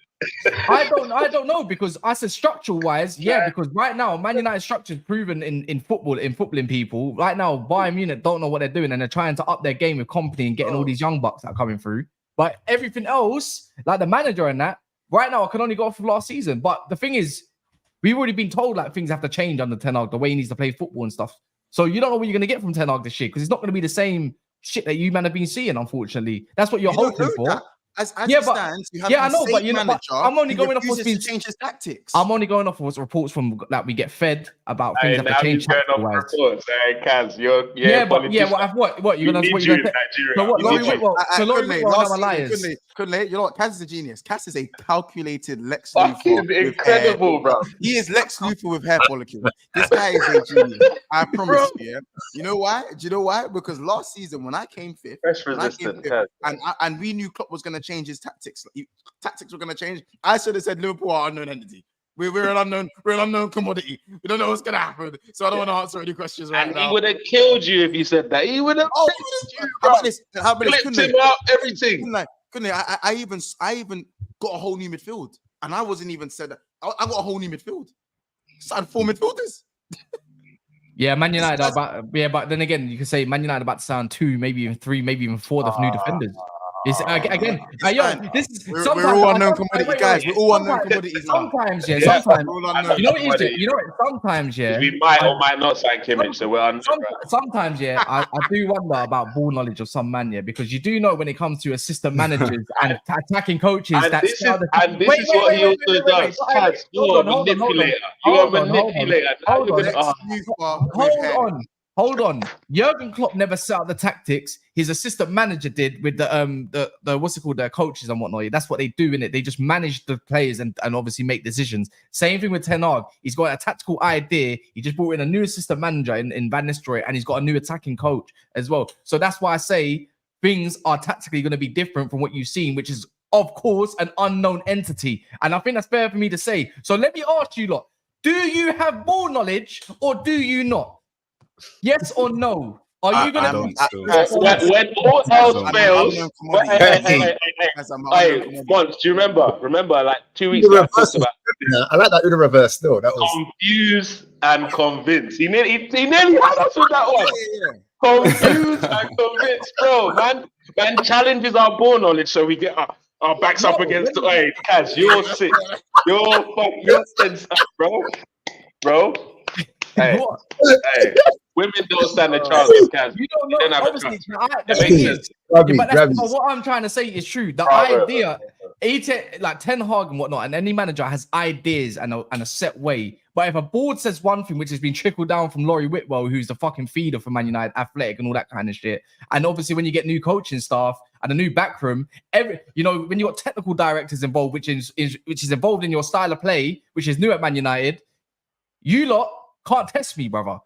I don't know, because I said structural wise, because right now Man United structure is proven in footballing people. Right now, Bayern Munich don't know what they're doing and they're trying to up their game with company and getting all these young bucks that are coming through. But everything else, like the manager and that, right now I can only go off of last season. But the thing is, we've already been told like things have to change under Ten Hag, the way he needs to play football and stuff. So you don't know what you're gonna get from Ten Hag this year because it's not gonna be the same shit that you man have been seeing. Unfortunately, that's what you're hoping for. That. As it stands, you have I know, but you know, but I'm only going off what's been change his tactics. I'm only going off what's reports from that we get fed about things that change. What you're gonna so Laurie Whitwell liars. Couldn't you know what? Kaz is a genius. Kaz is a calculated Lex Luthor. Incredible, bro. He is Lex Luthor with hair follicles. This guy is a genius. I promise you. Yeah. You know why? Do you know why? Because last season when I came fifth, and we knew Klopp was going to change his tactics. Tactics were going to change. I should have said Liverpool are unknown entity. We're an unknown commodity. We don't know what's going to happen. So I don't want to answer any questions right now. And he would have killed you if you said that. He would have. How about this? Flipped him out, everything. Couldn't I even got a whole new midfield, and I wasn't even said that. I got a whole new midfield. Started 4 midfielders. Yeah, Man United but then again, you can say Man United about to sign 2, maybe even 3, maybe even 4 of new defenders. It's again, this is we're all unknown commodity guys. We're all unknown commodities. Sometimes, sometimes. You know what it is? You know what? Sometimes, we might or might not sign Kimmich, so we're unknown. Sometimes, I do wonder about ball knowledge of some man, because you do know when it comes to assistant managers and attacking coaches. This is what he also does. You're a manipulator. You're a manipulator. Hold on. Jurgen Klopp never set out the tactics. His assistant manager did with the what's it called, their coaches and whatnot. That's what they do, innit? They just manage the players and obviously make decisions. Same thing with Ten Hag. He's got a tactical idea. He just brought in a new assistant manager in Van Nistelrooy, and he's got a new attacking coach as well. So that's why I say things are tactically going to be different from what you've seen, which is, of course, an unknown entity. And I think that's fair for me to say. So let me ask you lot, do you have more knowledge or do you not? Yes or no? Are you going to when all else fails? Once, do you remember like 2 weeks ago? I like that in the reverse still. That was confused and convinced. He nearly had us with that one. Confused and convinced, bro. Man challenges our ball knowledge, so we get our backs up against. Hey, Kaz, you're sick. You're sense, bro. Hey. Women don't stand a chance, Kaz. You don't know. Obviously, but what I'm trying to say is true. The idea, like Ten Hag and whatnot, and any manager has ideas and a set way. But if a board says one thing, which has been trickled down from Laurie Whitwell, who's the fucking feeder for Man United, Athletic, and all that kind of shit, and obviously when you get new coaching staff and a new backroom, when you got technical directors involved, which is involved in your style of play, which is new at Man United, you lot can't test me, brother.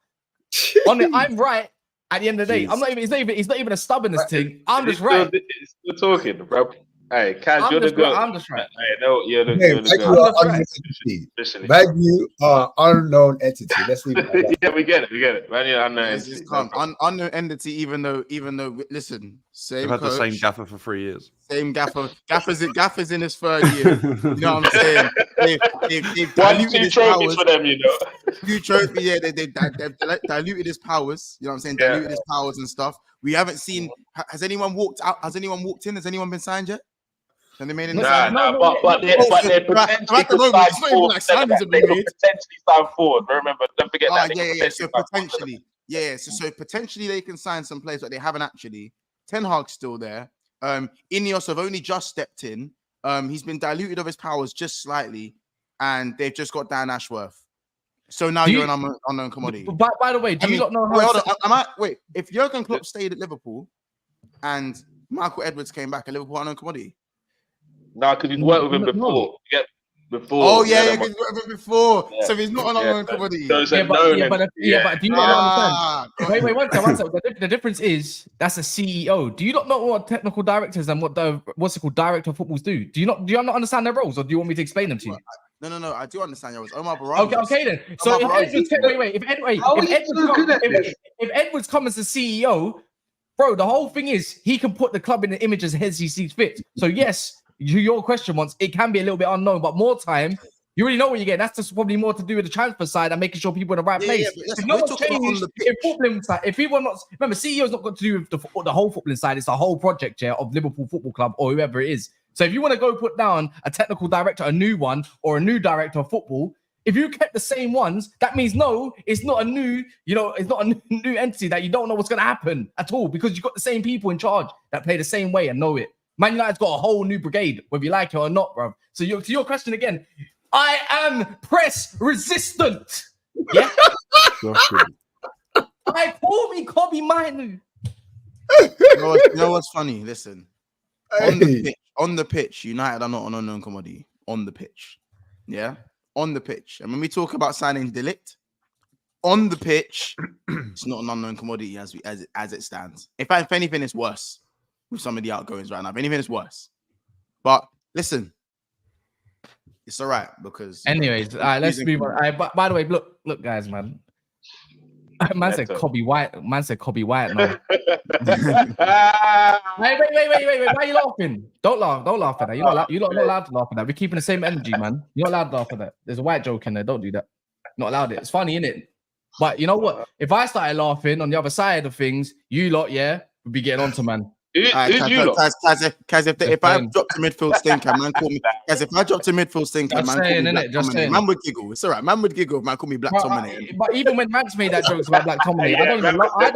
I'm right at the end of the day. It's not even a stubbornness thing. I'm just right. It's still talking, bro. Hey, Kaz, you're the girl. I'm just right. Hey, no, you're the girl. Manu are unknown entity. Let's leave it like that. Yeah, we get it. Manu are unknown entity. Unknown entity, even though, listen, they've had the same gaffer for 3 years. Same gaffer. Gaffer's in his 3rd year. You know what I'm saying? They've diluted his powers for them, you know. 2 trophies, yeah. They've diluted his powers. You know what I'm saying? Diluted his powers and stuff. We haven't seen. Has anyone walked out? Has anyone walked in? Has anyone been signed yet? Have they made any? But they're potentially potentially sign forward. Remember, don't forget that. Yeah. So potentially they can sign some players, but they haven't actually. Ten Hag's still there. Ineos have only just stepped in. He's been diluted of his powers just slightly, and they've just got Dan Ashworth. So now you're an unknown commodity. But by the way, do you not know how? Wait, if Jurgen Klopp stayed at Liverpool and Michael Edwards came back, a Liverpool unknown commodity? No, because he's worked with him before. Before. Oh yeah, he's worked with him before. Yeah. So he's not an unknown commodity. But do you not understand? Wait, one second. The difference is that's a CEO. Do you not know what technical directors and what's it called, director of footballs do? Do you not understand their roles, or do you want me to explain them to you? No. I do understand your roles. Omar Barraza. Okay then. So if Edwards comes as the CEO, bro, the whole thing is he can put the club in the image as he sees fit. So yes, your question once, it can be a little bit unknown, but more time, you already know what you get. That's just probably more to do with the transfer side and making sure people are in the right place. If people are not, remember, CEO's not got to do with the whole footballing side. It's the whole project of Liverpool Football Club or whoever it is. So if you want to go put down a technical director, a new one, or a new director of football, if you kept the same ones, that means no, it's not a new, it's not a new entity that you don't know what's going to happen at all because you've got the same people in charge that play the same way and know it. Man United's got a whole new brigade, whether you like it or not, bro. So to your question again, I am press resistant. Yeah? I call me Kobe Minu. You know what's funny? Listen, on the pitch, United are not an unknown commodity. On the pitch, yeah, on the pitch. And when we talk about signing Ligt, on the pitch, it's not an unknown commodity as it stands. In fact, if anything, it's worse with some of the outgoings right now. If anything, it's worse. But listen, it's all right because. Anyways, all right, let's move on. All right, by the way, look, guys, man. Man said Kobe White. Man said Kobe White. No. Wait. Why are you laughing? Don't laugh at that. You're not allowed to laugh at that. We're keeping the same energy, man. You're not allowed to laugh at that. There's a white joke in there. Don't do that. Not allowed it. It's funny, innit? But you know what? If I started laughing on the other side of things, you lot, yeah, would be getting onto man. If I dropped a midfield stinker, man, call me. Guys, if I dropped a midfield stinker, man, call me Black Tommy. Man would giggle. It's all right. Man would giggle. Man, call me Black Tommy. But even when Max made that jokes about Black Tommy, I don't laugh at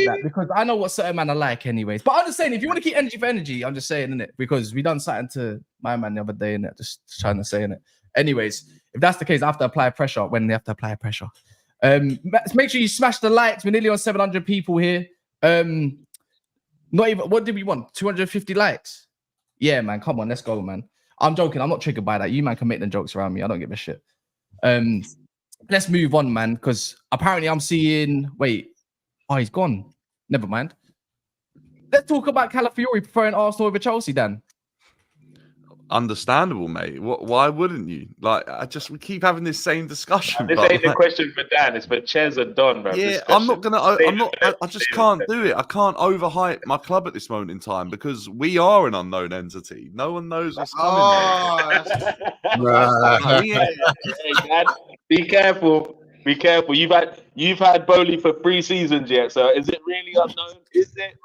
that because I know what certain men are like, anyways. But I'm just saying, if you want to keep energy for energy, I'm just saying, innit? Because we done something to my man the other day, innit? Just trying to say, innit? Anyways, if that's the case, I have to apply pressure when they have to apply pressure. Make sure you smash the likes. We're nearly on 700 people here. Not even, what did we want? 250 likes? Yeah, man, come on, let's go, man. I'm joking. I'm not triggered by that. You, man, can make them jokes around me. I don't give a shit. Let's move on, man, because apparently I'm seeing... Wait. Oh, he's gone. Never mind. Let's talk about Calafiori preferring Arsenal over Chelsea, Dan. Understandable, mate. Why wouldn't you? Like, we keep having this same discussion. This ain't the question for Dan. It's for Ches and Don, bro. Yeah, I just can't do it. I can't overhype my club at this moment in time because we are an unknown entity. No one knows what's coming. Hey, Dan, be careful. Be careful. You've had Bowley for 3 seasons yet. So is it really unknown? Is it?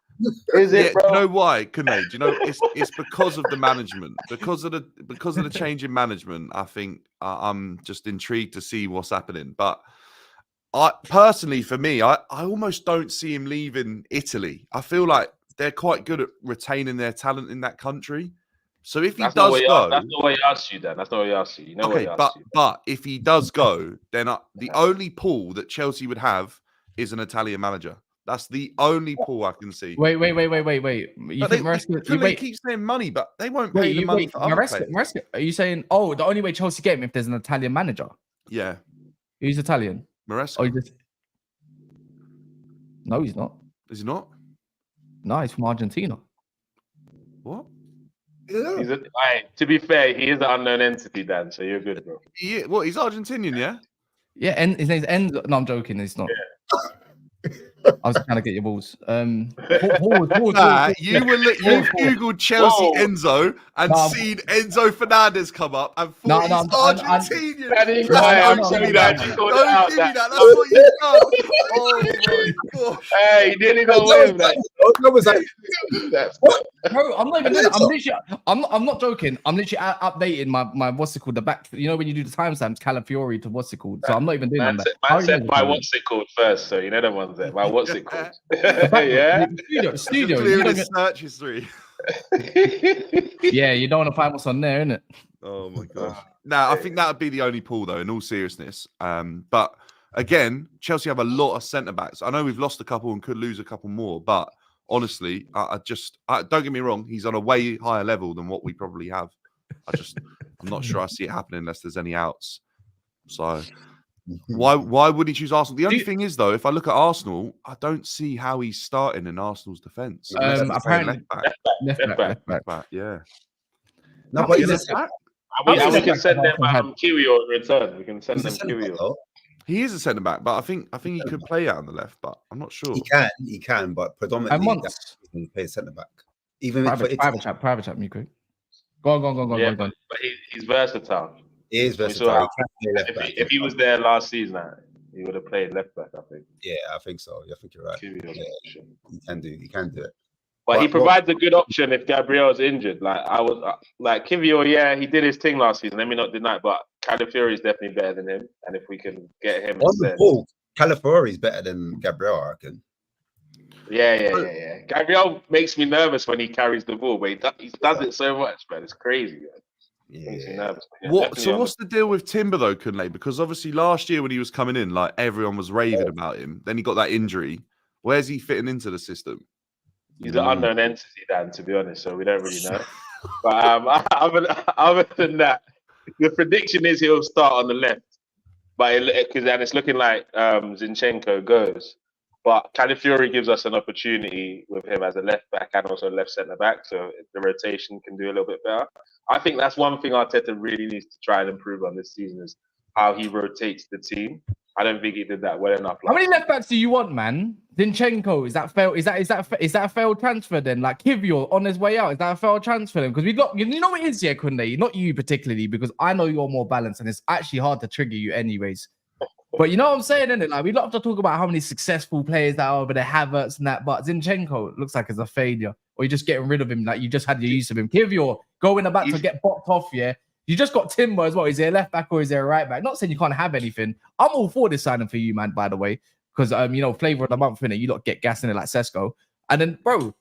Is it, bro? You know why, Kunade? You know, it's because of the management, because of the change in management. I think I'm just intrigued to see what's happening. But I personally, for me, I almost don't see him leaving Italy. I feel like they're quite good at retaining their talent in that country. So if he does go, that's not what he asked you. Then that's not what he asked you. You know okay, what he asked you. But if he does go, then the only pool that Chelsea would have is an Italian manager. That's the only pool I can see. Wait. You think they keep saying money, but they won't pay the money for other players. Are you saying, oh, the only way Chelsea get him if there's an Italian manager? Yeah. Who's Italian? Maresca. Oh, no, he's not. Is he not? No, he's from Argentina. What? Yeah. To be fair, he is an unknown entity, Dan, so you're good, bro. Yeah, what? He's Argentinian, yeah? Yeah, and his name's Enzo. No, I'm joking. He's not. Yeah. I was trying to get your balls. You Googled Chelsea Enzo and seen Enzo Fernandez come up and thought he's Argentinian. Don't give me that. That's what you've done. Oh my gosh. Hey, he nearly got away with that. Bro, I'm not even doing that. I'm not joking. I'm literally updating my what's it called, the back. You know when you do the timestamps, Calafiori to what's it called. So I'm not even doing that. Man said my what's it called first, so you know the ones there. My what's it called? Yeah. Studio. You don't get search history. Yeah, you don't want to find what's on there, innit? Oh my gosh. Now I think that would be the only pool, though. In all seriousness, but again, Chelsea have a lot of centre backs. I know we've lost a couple and could lose a couple more, but honestly, I don't get me wrong. He's on a way higher level than what we probably have. I'm not sure I see it happening unless there's any outs. So. Why would he choose Arsenal? The only thing is, though, if I look at Arsenal, I don't see how he's starting in Arsenal's defence. Apparently, left back. Yeah. No, but we can send them Kiwior in return. We can send them Kiwior. He is a centre back, but I think he could play out on the left, but I'm not sure. He can, but predominantly he plays centre back. Even private chat, me quick. Go on. But he's versatile. He is versatile. If he was there last season, he would have played left back, I think. Yeah, I think so. I think you're right. Yeah, he can do it. But he provides a good option if Gabriel's injured. Like like Kivior, yeah, he did his thing last season. Let me not deny, but Calafiori is definitely better than him. And if we can get him on the ball, Calafiori is better than Gabriel, I reckon. Yeah. Gabriel makes me nervous when he carries the ball, but he does it so much, man. It's crazy, man. Makes me nervous. What's the deal with Timber though, Kunle? Because obviously last year when he was coming in, like everyone was raving about him. Then he got that injury. Where's he fitting into the system? He's an unknown entity, Dan, to be honest, so we don't really know. But other than that, the prediction is he'll start on the left. But it's looking like Zinchenko goes. But Calafiori gives us an opportunity with him as a left back and also left centre back, so the rotation can do a little bit better. I think that's one thing Arteta really needs to try and improve on this season is how he rotates the team. I don't think he did that well enough. How many left backs do you want, man? Zinchenko, is that failed? Is that a failed transfer then? Like Kivior on his way out, is that a failed transfer then? Because we got, you know what it is, yeah, Kunle, not you particularly, because I know you're more balanced and it's actually hard to trigger you anyways. But you know what I'm saying, innit? Like we love to talk about how many successful players that are over there, Havertz and that, but Zinchenko looks like it's a failure, or you're just getting rid of him. Like you just had your use of him. Kivior going about to get boxed off, yeah. You just got Timber as well. Is there a left back or is there a right back? Not saying you can't have anything. I'm all for this signing for you, man, by the way. Because flavor of the month, innit? You lot get gas in it like Sesko. And then, bro,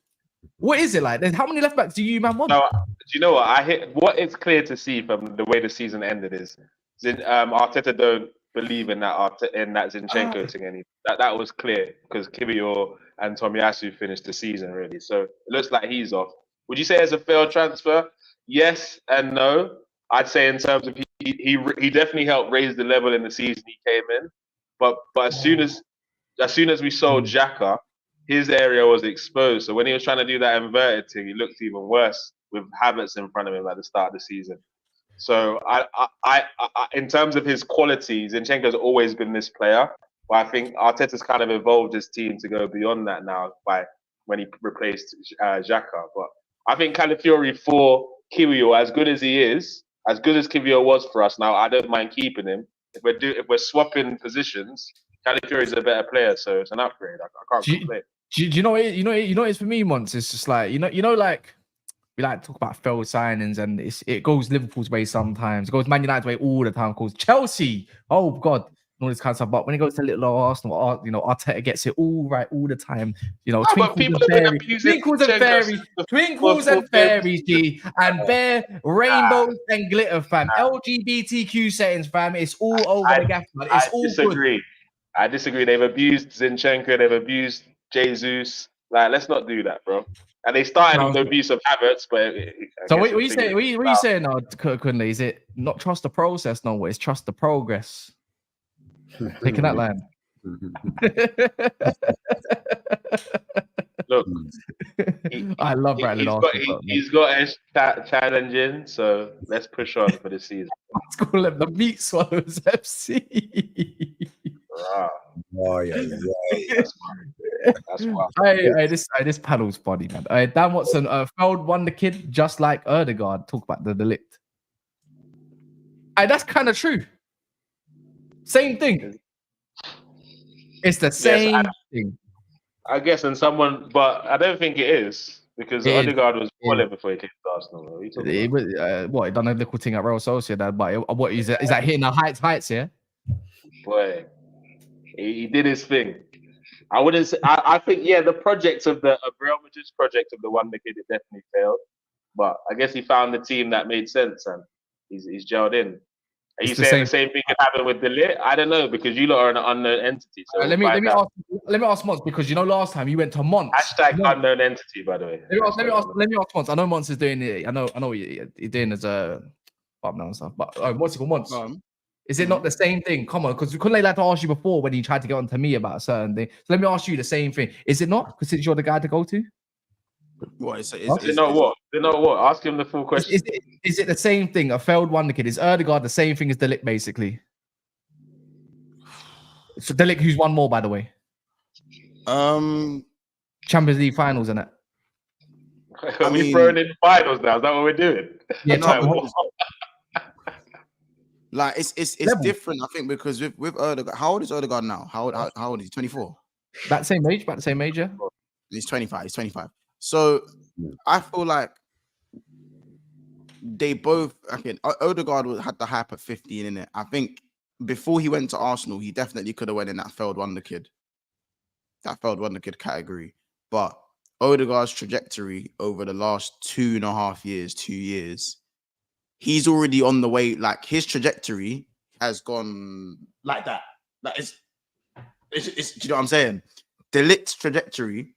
what is it like? How many left backs do you, man, want? No, do you know what? What is clear to see from the way the season ended is Arteta don't believe in that Zinchenko thing anymore. That was clear because Kivior and Tomiyasu finished the season really. So it looks like he's off. Would you say it's a failed transfer? Yes and no. I'd say in terms of he definitely helped raise the level in the season he came in, but as soon as we sold Xhaka, his area was exposed. So when he was trying to do that inverted thing, he looked even worse with Havertz in front of him at the start of the season. So I in terms of his qualities, Zinchenko's always been this player, but I think Arteta's kind of evolved his team to go beyond that now by when he replaced Xhaka. But I think Calafiori for Kiwior, as good as he is. As good as Kivior was for us, now I don't mind keeping him. If we're swapping positions, Calafiori is a better player, so it's an upgrade. I can't complain. Do you know it? You know it's for me once. It's just like like we like to talk about failed signings, and it goes Liverpool's way sometimes. It goes Man United's way all the time. It goes Chelsea. Oh God, all this kind of stuff. But when it goes to little Arsenal, Arteta gets it all right all the time. Twinkles and fairies, G, and bare rainbows and glitter, fam. LGBTQ settings, fam. It's all over the gap, man. It's all disagree. Good. I disagree. They've abused Zinchenko. They've abused Jesus. Like, let's not do that, bro. And they started with the abuse of Havertz, but so what you say? What you saying now, Kunle? Is it not trust the process? No, it's trust the progress. Taking that line. Look, I love Bradley. He's got a challenge in, so let's push on for the season. Let's call them the Meat Swallows FC. Oh yeah. That's wild. This panel's funny, man. Dan Watson failed wonder kid just like Erdegaard. Talk about the Ligt. That's kind of true. Same thing. It's the same thing. I guess, and but I don't think it is because Odegaard was balling before he came to Arsenal. He done a little thing at Real Sociedad, but what is that hitting the heights? Yeah, boy, he did his thing. I wouldn't say. I think the project of Real Madrid's project of the wonder kid, it definitely failed. But I guess he found the team that made sense, and he's gelled in. Are you saying the same thing can happen with the Ligt? I don't know because you lot are an unknown entity. So let me ask Mons because last time you went to Mons. Hashtag unknown entity, by the way. Let me ask Mons. I know Mons is doing it. I know what you're doing as a partner and stuff. But what's it called, Mons? Is it not the same thing? Come on, because we couldn't like to ask you before when you tried to get on to me about a certain thing. So let me ask you the same thing. Is it not? Because since you're the guy to go to. What is it? Not what? Ask him the full question. Is it the same thing? A failed wonder kid? Is Erdegaard the same thing as the Ligt, basically? So the Ligt, who's won more, by the way? Champions League finals, isn't it? Are we throwing in finals now? Is that what we're doing? Yeah, like it's different, I think, because with Erdegaard. How old is Erdegaard now? How old is he? 24. About the same age, yeah. He's 25. So I feel like they both. Okay, Odegaard had the hype at 15 in it. I think before he went to Arsenal, he definitely could have went in that failed wonder kid category. But Odegaard's trajectory over the last 2.5 years, 2 years, he's already on the way. Like his trajectory has gone like that. Like it's do you know what I'm saying? The Ligt's trajectory,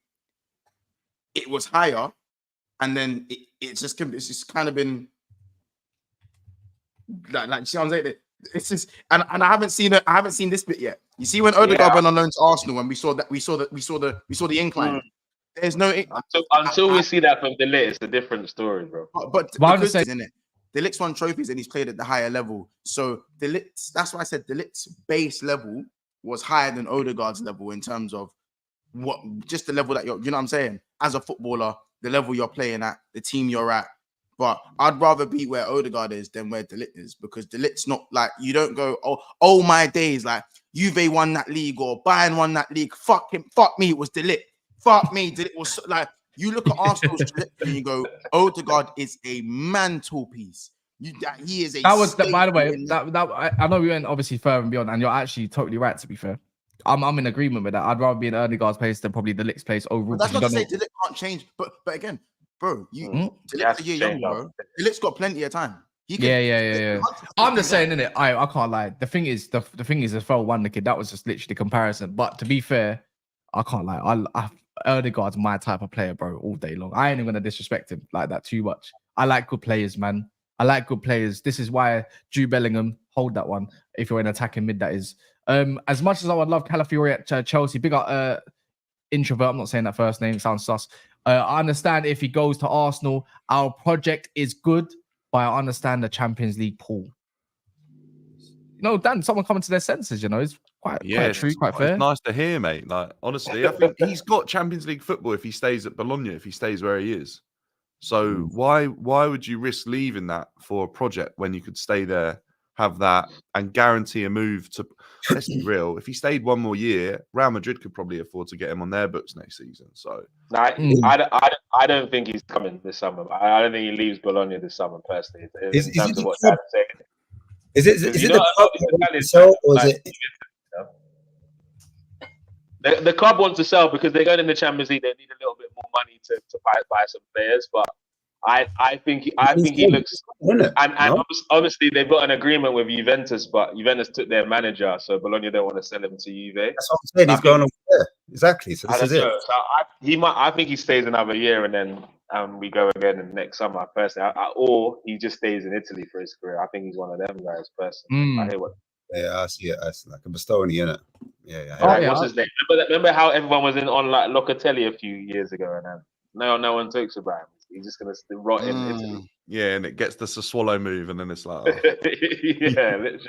it was higher, and then it's just kind of been like you see what I'm saying? It's just and I haven't seen it. I haven't seen this bit yet. You see when Odegaard went on loan to Arsenal, and we saw the incline. There's no until we see that from the Ligt, it's a different story, bro. But because in it, the Ligt's won trophies and he's played at the higher level. So the Ligt's, that's why I said the Ligt's base level was higher than Odegaard's level in terms of what just the level that you know what I'm saying? As a footballer, the level you're playing at, the team you're at. But I'd rather be where Odegaard is than where De Ligt is, because De Ligt's not like, you don't go, oh my days, like Juve won that league or Bayern won that league. Fuck him, fuck me, it was De Ligt. Fuck me, De Ligt was like, you look at Arsenal's trajectory and you go, Odegaard is a mantelpiece. He is a. That was by the way. I know we went obviously further and beyond, and you're actually totally right. To be fair, I'm in agreement with that. I'd rather be in Odegaard's place than probably De Ligt's place overall. But that's not to say De Ligt can't change. But again, bro, De Ligt's a year younger, bro. De Ligt's got plenty of time. Yeah. I'm just saying, innit? I can't lie. The thing is, a fell wonder kid. That was just literally the comparison. But to be fair, I can't lie. Odegaard's my type of player, bro, all day long. I ain't even gonna disrespect him like that too much. I like good players, man. I like good players. This is why Jude Bellingham, hold that one. If you're in attacking mid, that is. As much as I would love Calafiori at Chelsea, big up introvert. I'm not saying that first name, sounds sus. I understand if he goes to Arsenal, our project is good, but I understand the Champions League pool. No, Dan, someone coming to their senses, you know, it's quite true, quite fair. It's nice to hear, mate. Like, honestly, I think he's got Champions League football if he stays at Bologna, if he stays where he is. So why would you risk leaving that for a project when you could stay there, have that, and guarantee a move to? Let's be real. If he stayed one more year, Real Madrid could probably afford to get him on their books next season. So I don't think he's coming this summer. I don't think he leaves Bologna this summer personally. Is it the club that wants to sell, or is it? The club wants to sell because they're going in the Champions League. They need a little bit more money to buy some players. But I think he looks. And obviously they've got an agreement with Juventus, but Juventus took their manager, so Bologna don't want to sell him to Juve. That's what I'm saying. He's going over there. Exactly. So this is it. So I think he stays another year and then we go again next summer. Personally, or he just stays in Italy for his career. I think he's one of them guys. Personally, I hear what. Yeah, I see it. It's like a Bastoni, innit? Yeah. What's his name? Remember how everyone was on like Locatelli a few years ago, and no one talks about him. He's just gonna rot in Italy. Yeah, and it gets the Sassuolo move, and then it's like, yeah, literally.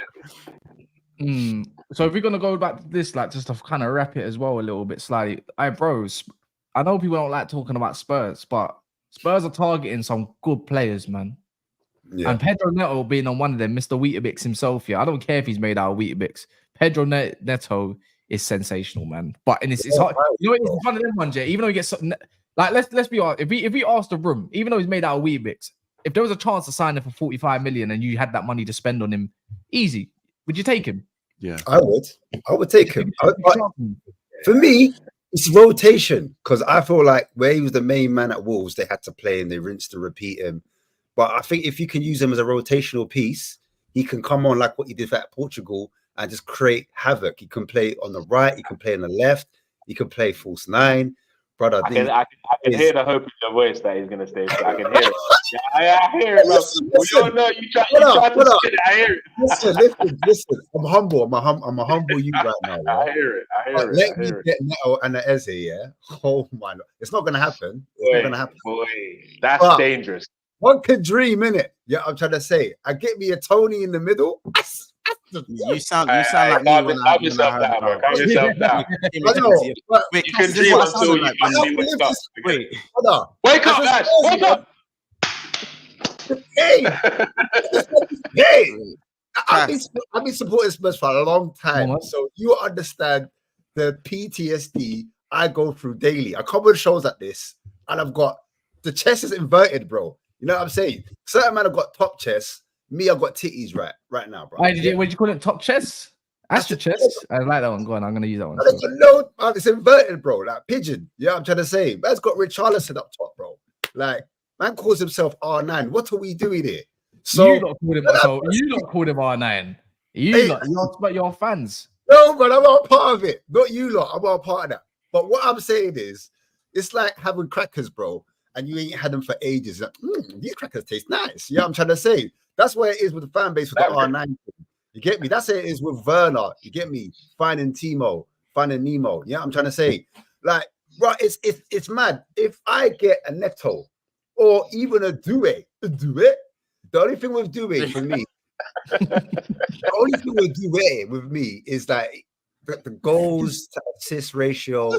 So if we're gonna go back to this, like, just to kind of wrap it as well a little bit slightly. Bros, I know people don't like talking about Spurs, but Spurs are targeting some good players, man. Yeah. And Pedro Neto being on one of them, Mr. Weetabix himself. Yeah, I don't care if he's made out of Weetabix. Pedro Neto is sensational, man. But it's hard. You know, it's one of them ones. Yeah, even though he gets something like, let's be honest. If we asked the room, even though he's made out of Weetabix, if there was a chance to sign him for 45 million and you had that money to spend on him, easy, would you take him? Yeah, I would take him. For me, it's rotation, because I feel like where he was the main man at Wolves, they had to play him, they rinsed and repeat him. But I think if you can use him as a rotational piece, he can come on like what he did at Portugal and just create havoc. He can play on the right, he can play on the left, he can play false nine. Brother, I can hear the hope in your voice that he's going to stay. I can hear it. I hear it, bro. We don't know. You try to say it. I hear it. Listen. I'm humble. I'm a humble you right now. Right? I hear it. Let me get Neto and the Eze, yeah? Oh, my Lord. It's not going to happen. It's not going to happen. Boy, that's dangerous. One can dream, innit? Yeah, I'm trying to say. I get me a Tony in the middle. You sound like me. Calm yourself down, bro. Calm yourself down. I know. You can dream until you actually wake up. Wake up, Ash! Wake up! Hey! I've been supporting Spurs for a long time, so you understand the PTSD I go through daily. I come on shows like this and I've got the chest is inverted, bro. You know what I'm saying? Certain man have got top chest. Me, I've got titties right now, bro. Why did you call it top chest? That's your chest. I like that one. Go on, I'm gonna use that one. No, it's inverted, bro. Like pigeon. Yeah, I'm trying to say. Man's got Richarlison up top, bro. Like, man calls himself R9. What are we doing here? So you not called him R9. You're fans. No, but I'm not part of it. Not you lot. I'm not part of that. But what I'm saying is, it's like having crackers, bro, and you ain't had them for ages. Like, these crackers taste nice. Yeah, I'm trying to say. That's where it is with the fan base with the R9. You get me? That's how it is with Werner. You get me? Finding Timo, finding Nemo. Yeah, I'm trying to say. Like, bro, it's mad. If I get a Neto or even a Doué, the only thing with Doué for me, the only thing with Doué with me is like the goals to assist ratio.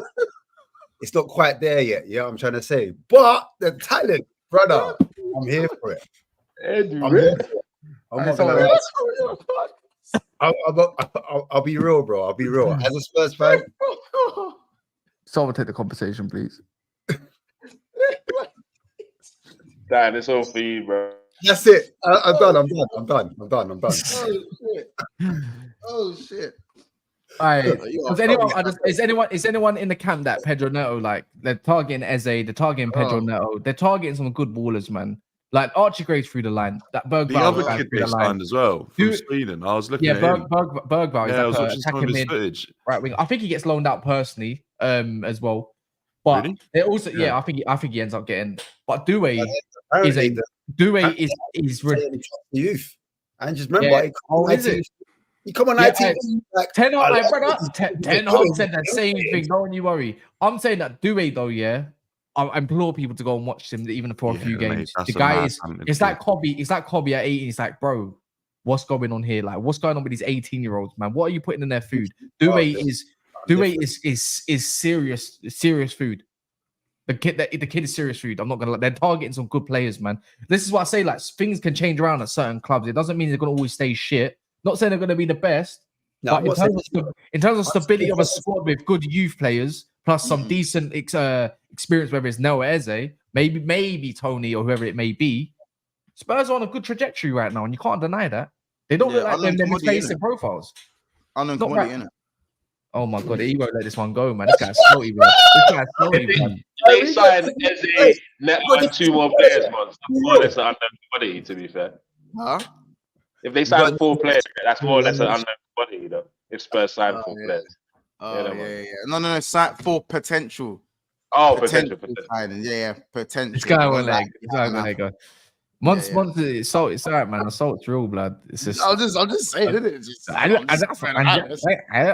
It's not quite there yet. Yeah, I'm trying to say. But the talent, brother, I'm here for it. I'm here for it. I'm not gonna lie. I'll be real, bro. I'll be real. As a Spurs fan, someone take the conversation, please. Dan, it's all for you, bro. That's it. I'm done. Oh shit. All right. Is anyone in the camp that Pedro Neto, like, they're targeting Eze, they're targeting Pedro Neto, they're targeting some good ballers, man. Like Archie Graves through the line. That Bergvall, the other kid they signed as well from Sweden. I was looking at him. Bergvall. Yeah, I was watching some of his footage. Right wing. I think he gets loaned out personally, as well. But really? They also, I think he ends up getting. But Doué is youth. And just remember, you come on 19. Ten Hag said the same thing. Don't you worry. I'm saying that Doué though, yeah. I implore people to go and watch him even for a few games. The guy it's like Kobe at 18. It's like, bro, what's going on here? Like, what's going on with these 18-year-olds, man? What are you putting in their food? Doué is serious food. The kid is serious food. I'm not gonna. They're targeting some good players, man. This is what I say. Like, things can change around at certain clubs. It doesn't mean they're gonna always stay shit. Not saying they're gonna be the best. No, but in terms of stability of a squad with good youth players plus some decent experience, whether it's Noah Eze, maybe Tony or whoever it may be, Spurs are on a good trajectory right now, and you can't deny that. They don't look like them facing profiles. Unknown commodity, innit? Oh my god, he won't let this one go, man. This guy's slow, man. They signed Eze, Neto, and 2 more players, man. That's more or less an unknown commodity, to be fair. Huh? If they sign 4 players, that's more or less an unknown commodity, you know. If Spurs sign 4 players. No. Site for potential. Oh, potential. Yeah, potential. This guy won't let go. Months, it's alright, man. Assault's real, blood. It's just. I'm just saying, isn't it?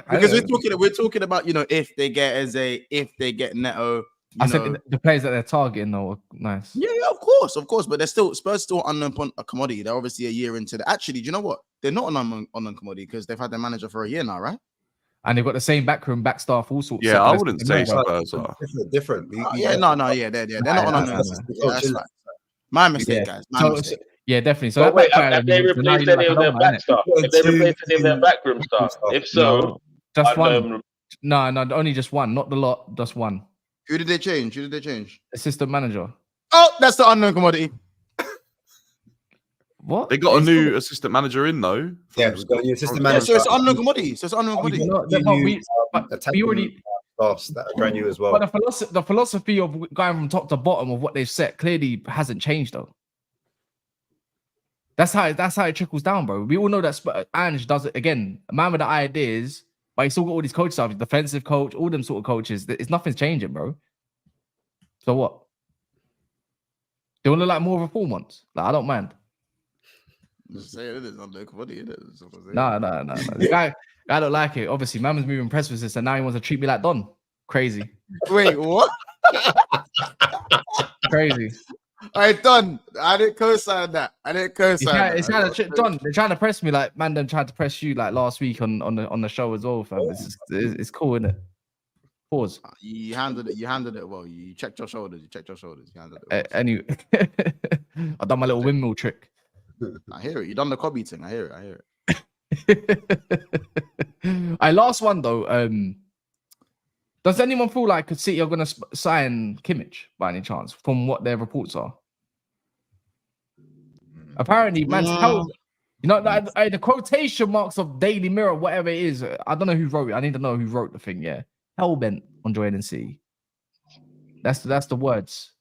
Because we're talking about, you know, if they get Eze, if they get Neto. I said the players that they're targeting though are nice. Yeah, of course, but they're Spurs still unknown a commodity. They're obviously a year into the. Actually, do you know what? They're not an unknown commodity because they've had their manager for a year now, right? And they've got the same backroom, back staff, all sorts. Yeah, I wouldn't say Spurs are different. They're not on unknown. That's right. My mistake, guys. Yeah, definitely. So wait, have they replaced any of their back staff? Have they replaced any of their backroom staff? If so, just one. No, only just one. Not the lot, just one. Who did they change? Assistant manager. Oh, that's the unknown commodity. What? They got a new assistant manager in though. Yeah, we've got a new assistant manager. So it's unknown commodity. We already that are brand new as well. But the philosophy of going from top to bottom of what they've set clearly hasn't changed though. That's how it trickles down, bro. We all know that Ange does it again. A man with the ideas, but he's still got all these coach stuff, defensive coach, all them sort of coaches. Nothing's changing, bro. So what? They want to like more of a 4 months. Like, I don't mind. Just say it is unknown commodity, No. The guy don't like it. Obviously, man was moving precipices, and now he wants to treat me like Don. Crazy. Wait, what? Crazy. All right, Don. I didn't co-sign that. Don, they're trying to press me like man. Them tried to press you like last week on the show as well, fam. It's cool, isn't it? Pause. You handled it well. You checked your shoulders. You handled it well. Anyway, I done my little windmill trick. I hear it. You done the Cobby thing. I hear it. Last one though. Does anyone feel like City are going to sign Kimmich by any chance, from what their reports are? Apparently, man's hell. You know, the quotation marks of Daily Mirror, whatever it is. I don't know who wrote it. I need to know who wrote the thing. Yeah, hellbent on joining City. That's the words.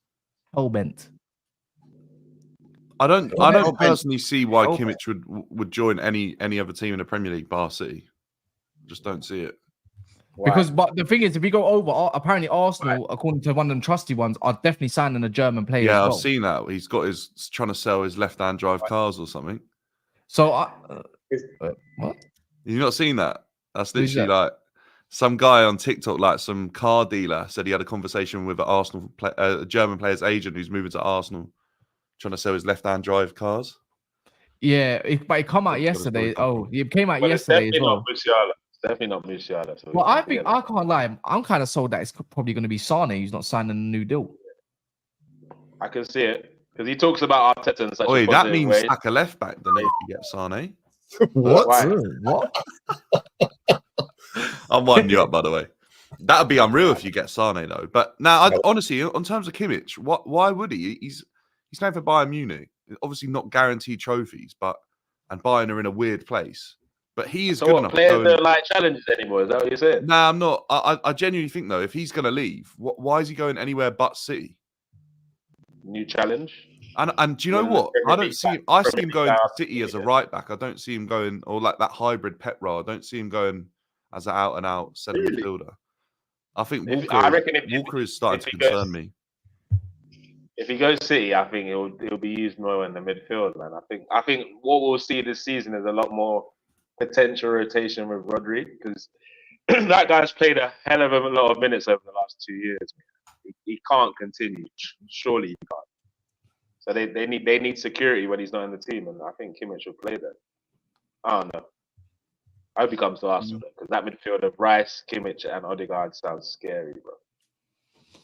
Hellbent. I don't personally see why Kimmich would join any other team in the Premier League, bar City. Just don't see it. Because, but the thing is, if we go over, apparently Arsenal, according to one of them trusty ones, are definitely signing a German player. Yeah, as well. I've seen that. He's got trying to sell his left-hand drive cars or something. So, what? You've not seen that? That's literally like some guy on TikTok, like some car dealer, said he had a conversation with a German player's agent who's moving to Arsenal, trying to sell his left-hand drive cars. Yeah, but it came out yesterday. Oh, it came out yesterday as well. Definitely not Musiala. So well, I think I can't lie. I'm kind of sold that it's probably going to be Sane who's not signing a new deal. I can see it because he talks about Arteta and such. Oh, that means sack a left back, doesn't it? If you get Sane. What? I'm winding you up, by the way. That'd be unreal if you get Sane though. But now, honestly, on terms of Kimmich, why would he? He's playing for Bayern Munich. Obviously, not guaranteed trophies, and Bayern are in a weird place. But he is good enough. Players don't like challenges anymore. Is that what you're saying? Nah, I'm not. I genuinely think though, if he's going to leave, why is he going anywhere but City? New challenge. And do you know what? I don't see him. I see him going to City as a right back. I don't see him going or like that hybrid Pep role. I don't see him going as an out and out centre midfielder. I think Walker is starting to concern me. If he goes City, I think he'll be used more in the midfield, man. I think what we'll see this season is a lot more potential rotation with Rodri, because that guy's played a hell of a lot of minutes over the last 2 years. He can't continue. Surely he can't. So they need security when he's not in the team, and I think Kimmich will play there. I don't know. I hope he comes to Arsenal because that midfield of Rice, Kimmich, and Odegaard sounds scary, bro.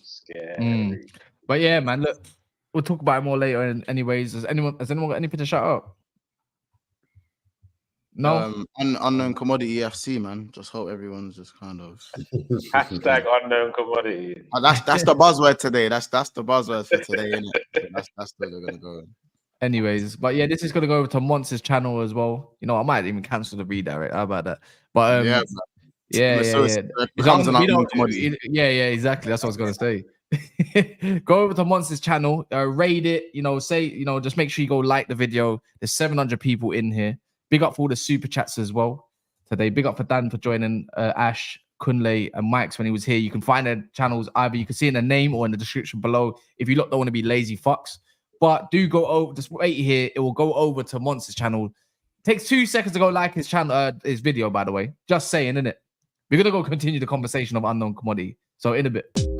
Scary. But yeah, man. Look, we'll talk about it more later. Anyways, has anyone got anything to shout out? No. Unknown commodity FC, man. Just hope everyone's just kind of hashtag unknown commodity. That's the buzzword today. That's the buzzword for today, isn't it? That's where they're gonna go. Anyways, but yeah, this is gonna go over to Monster's channel as well. You know, I might even cancel the redirect. How about that? But yeah. Yeah, exactly. That's what I was gonna say. Go over to Monster's channel, raid it. Just make sure you go like the video. There's 700 people in here. Big up for all the super chats as well today. Big up for Dan for joining, Ash, Kunle, and Mike's when he was here. You can find their channels either you can see in the name or in the description below if you don't want to be lazy fucks. But do go over, just wait here. It will go over to Monster's channel. Takes 2 seconds to go like his channel, his video, by the way. Just saying, innit? We're gonna go continue the conversation of unknown commodity. So in a bit.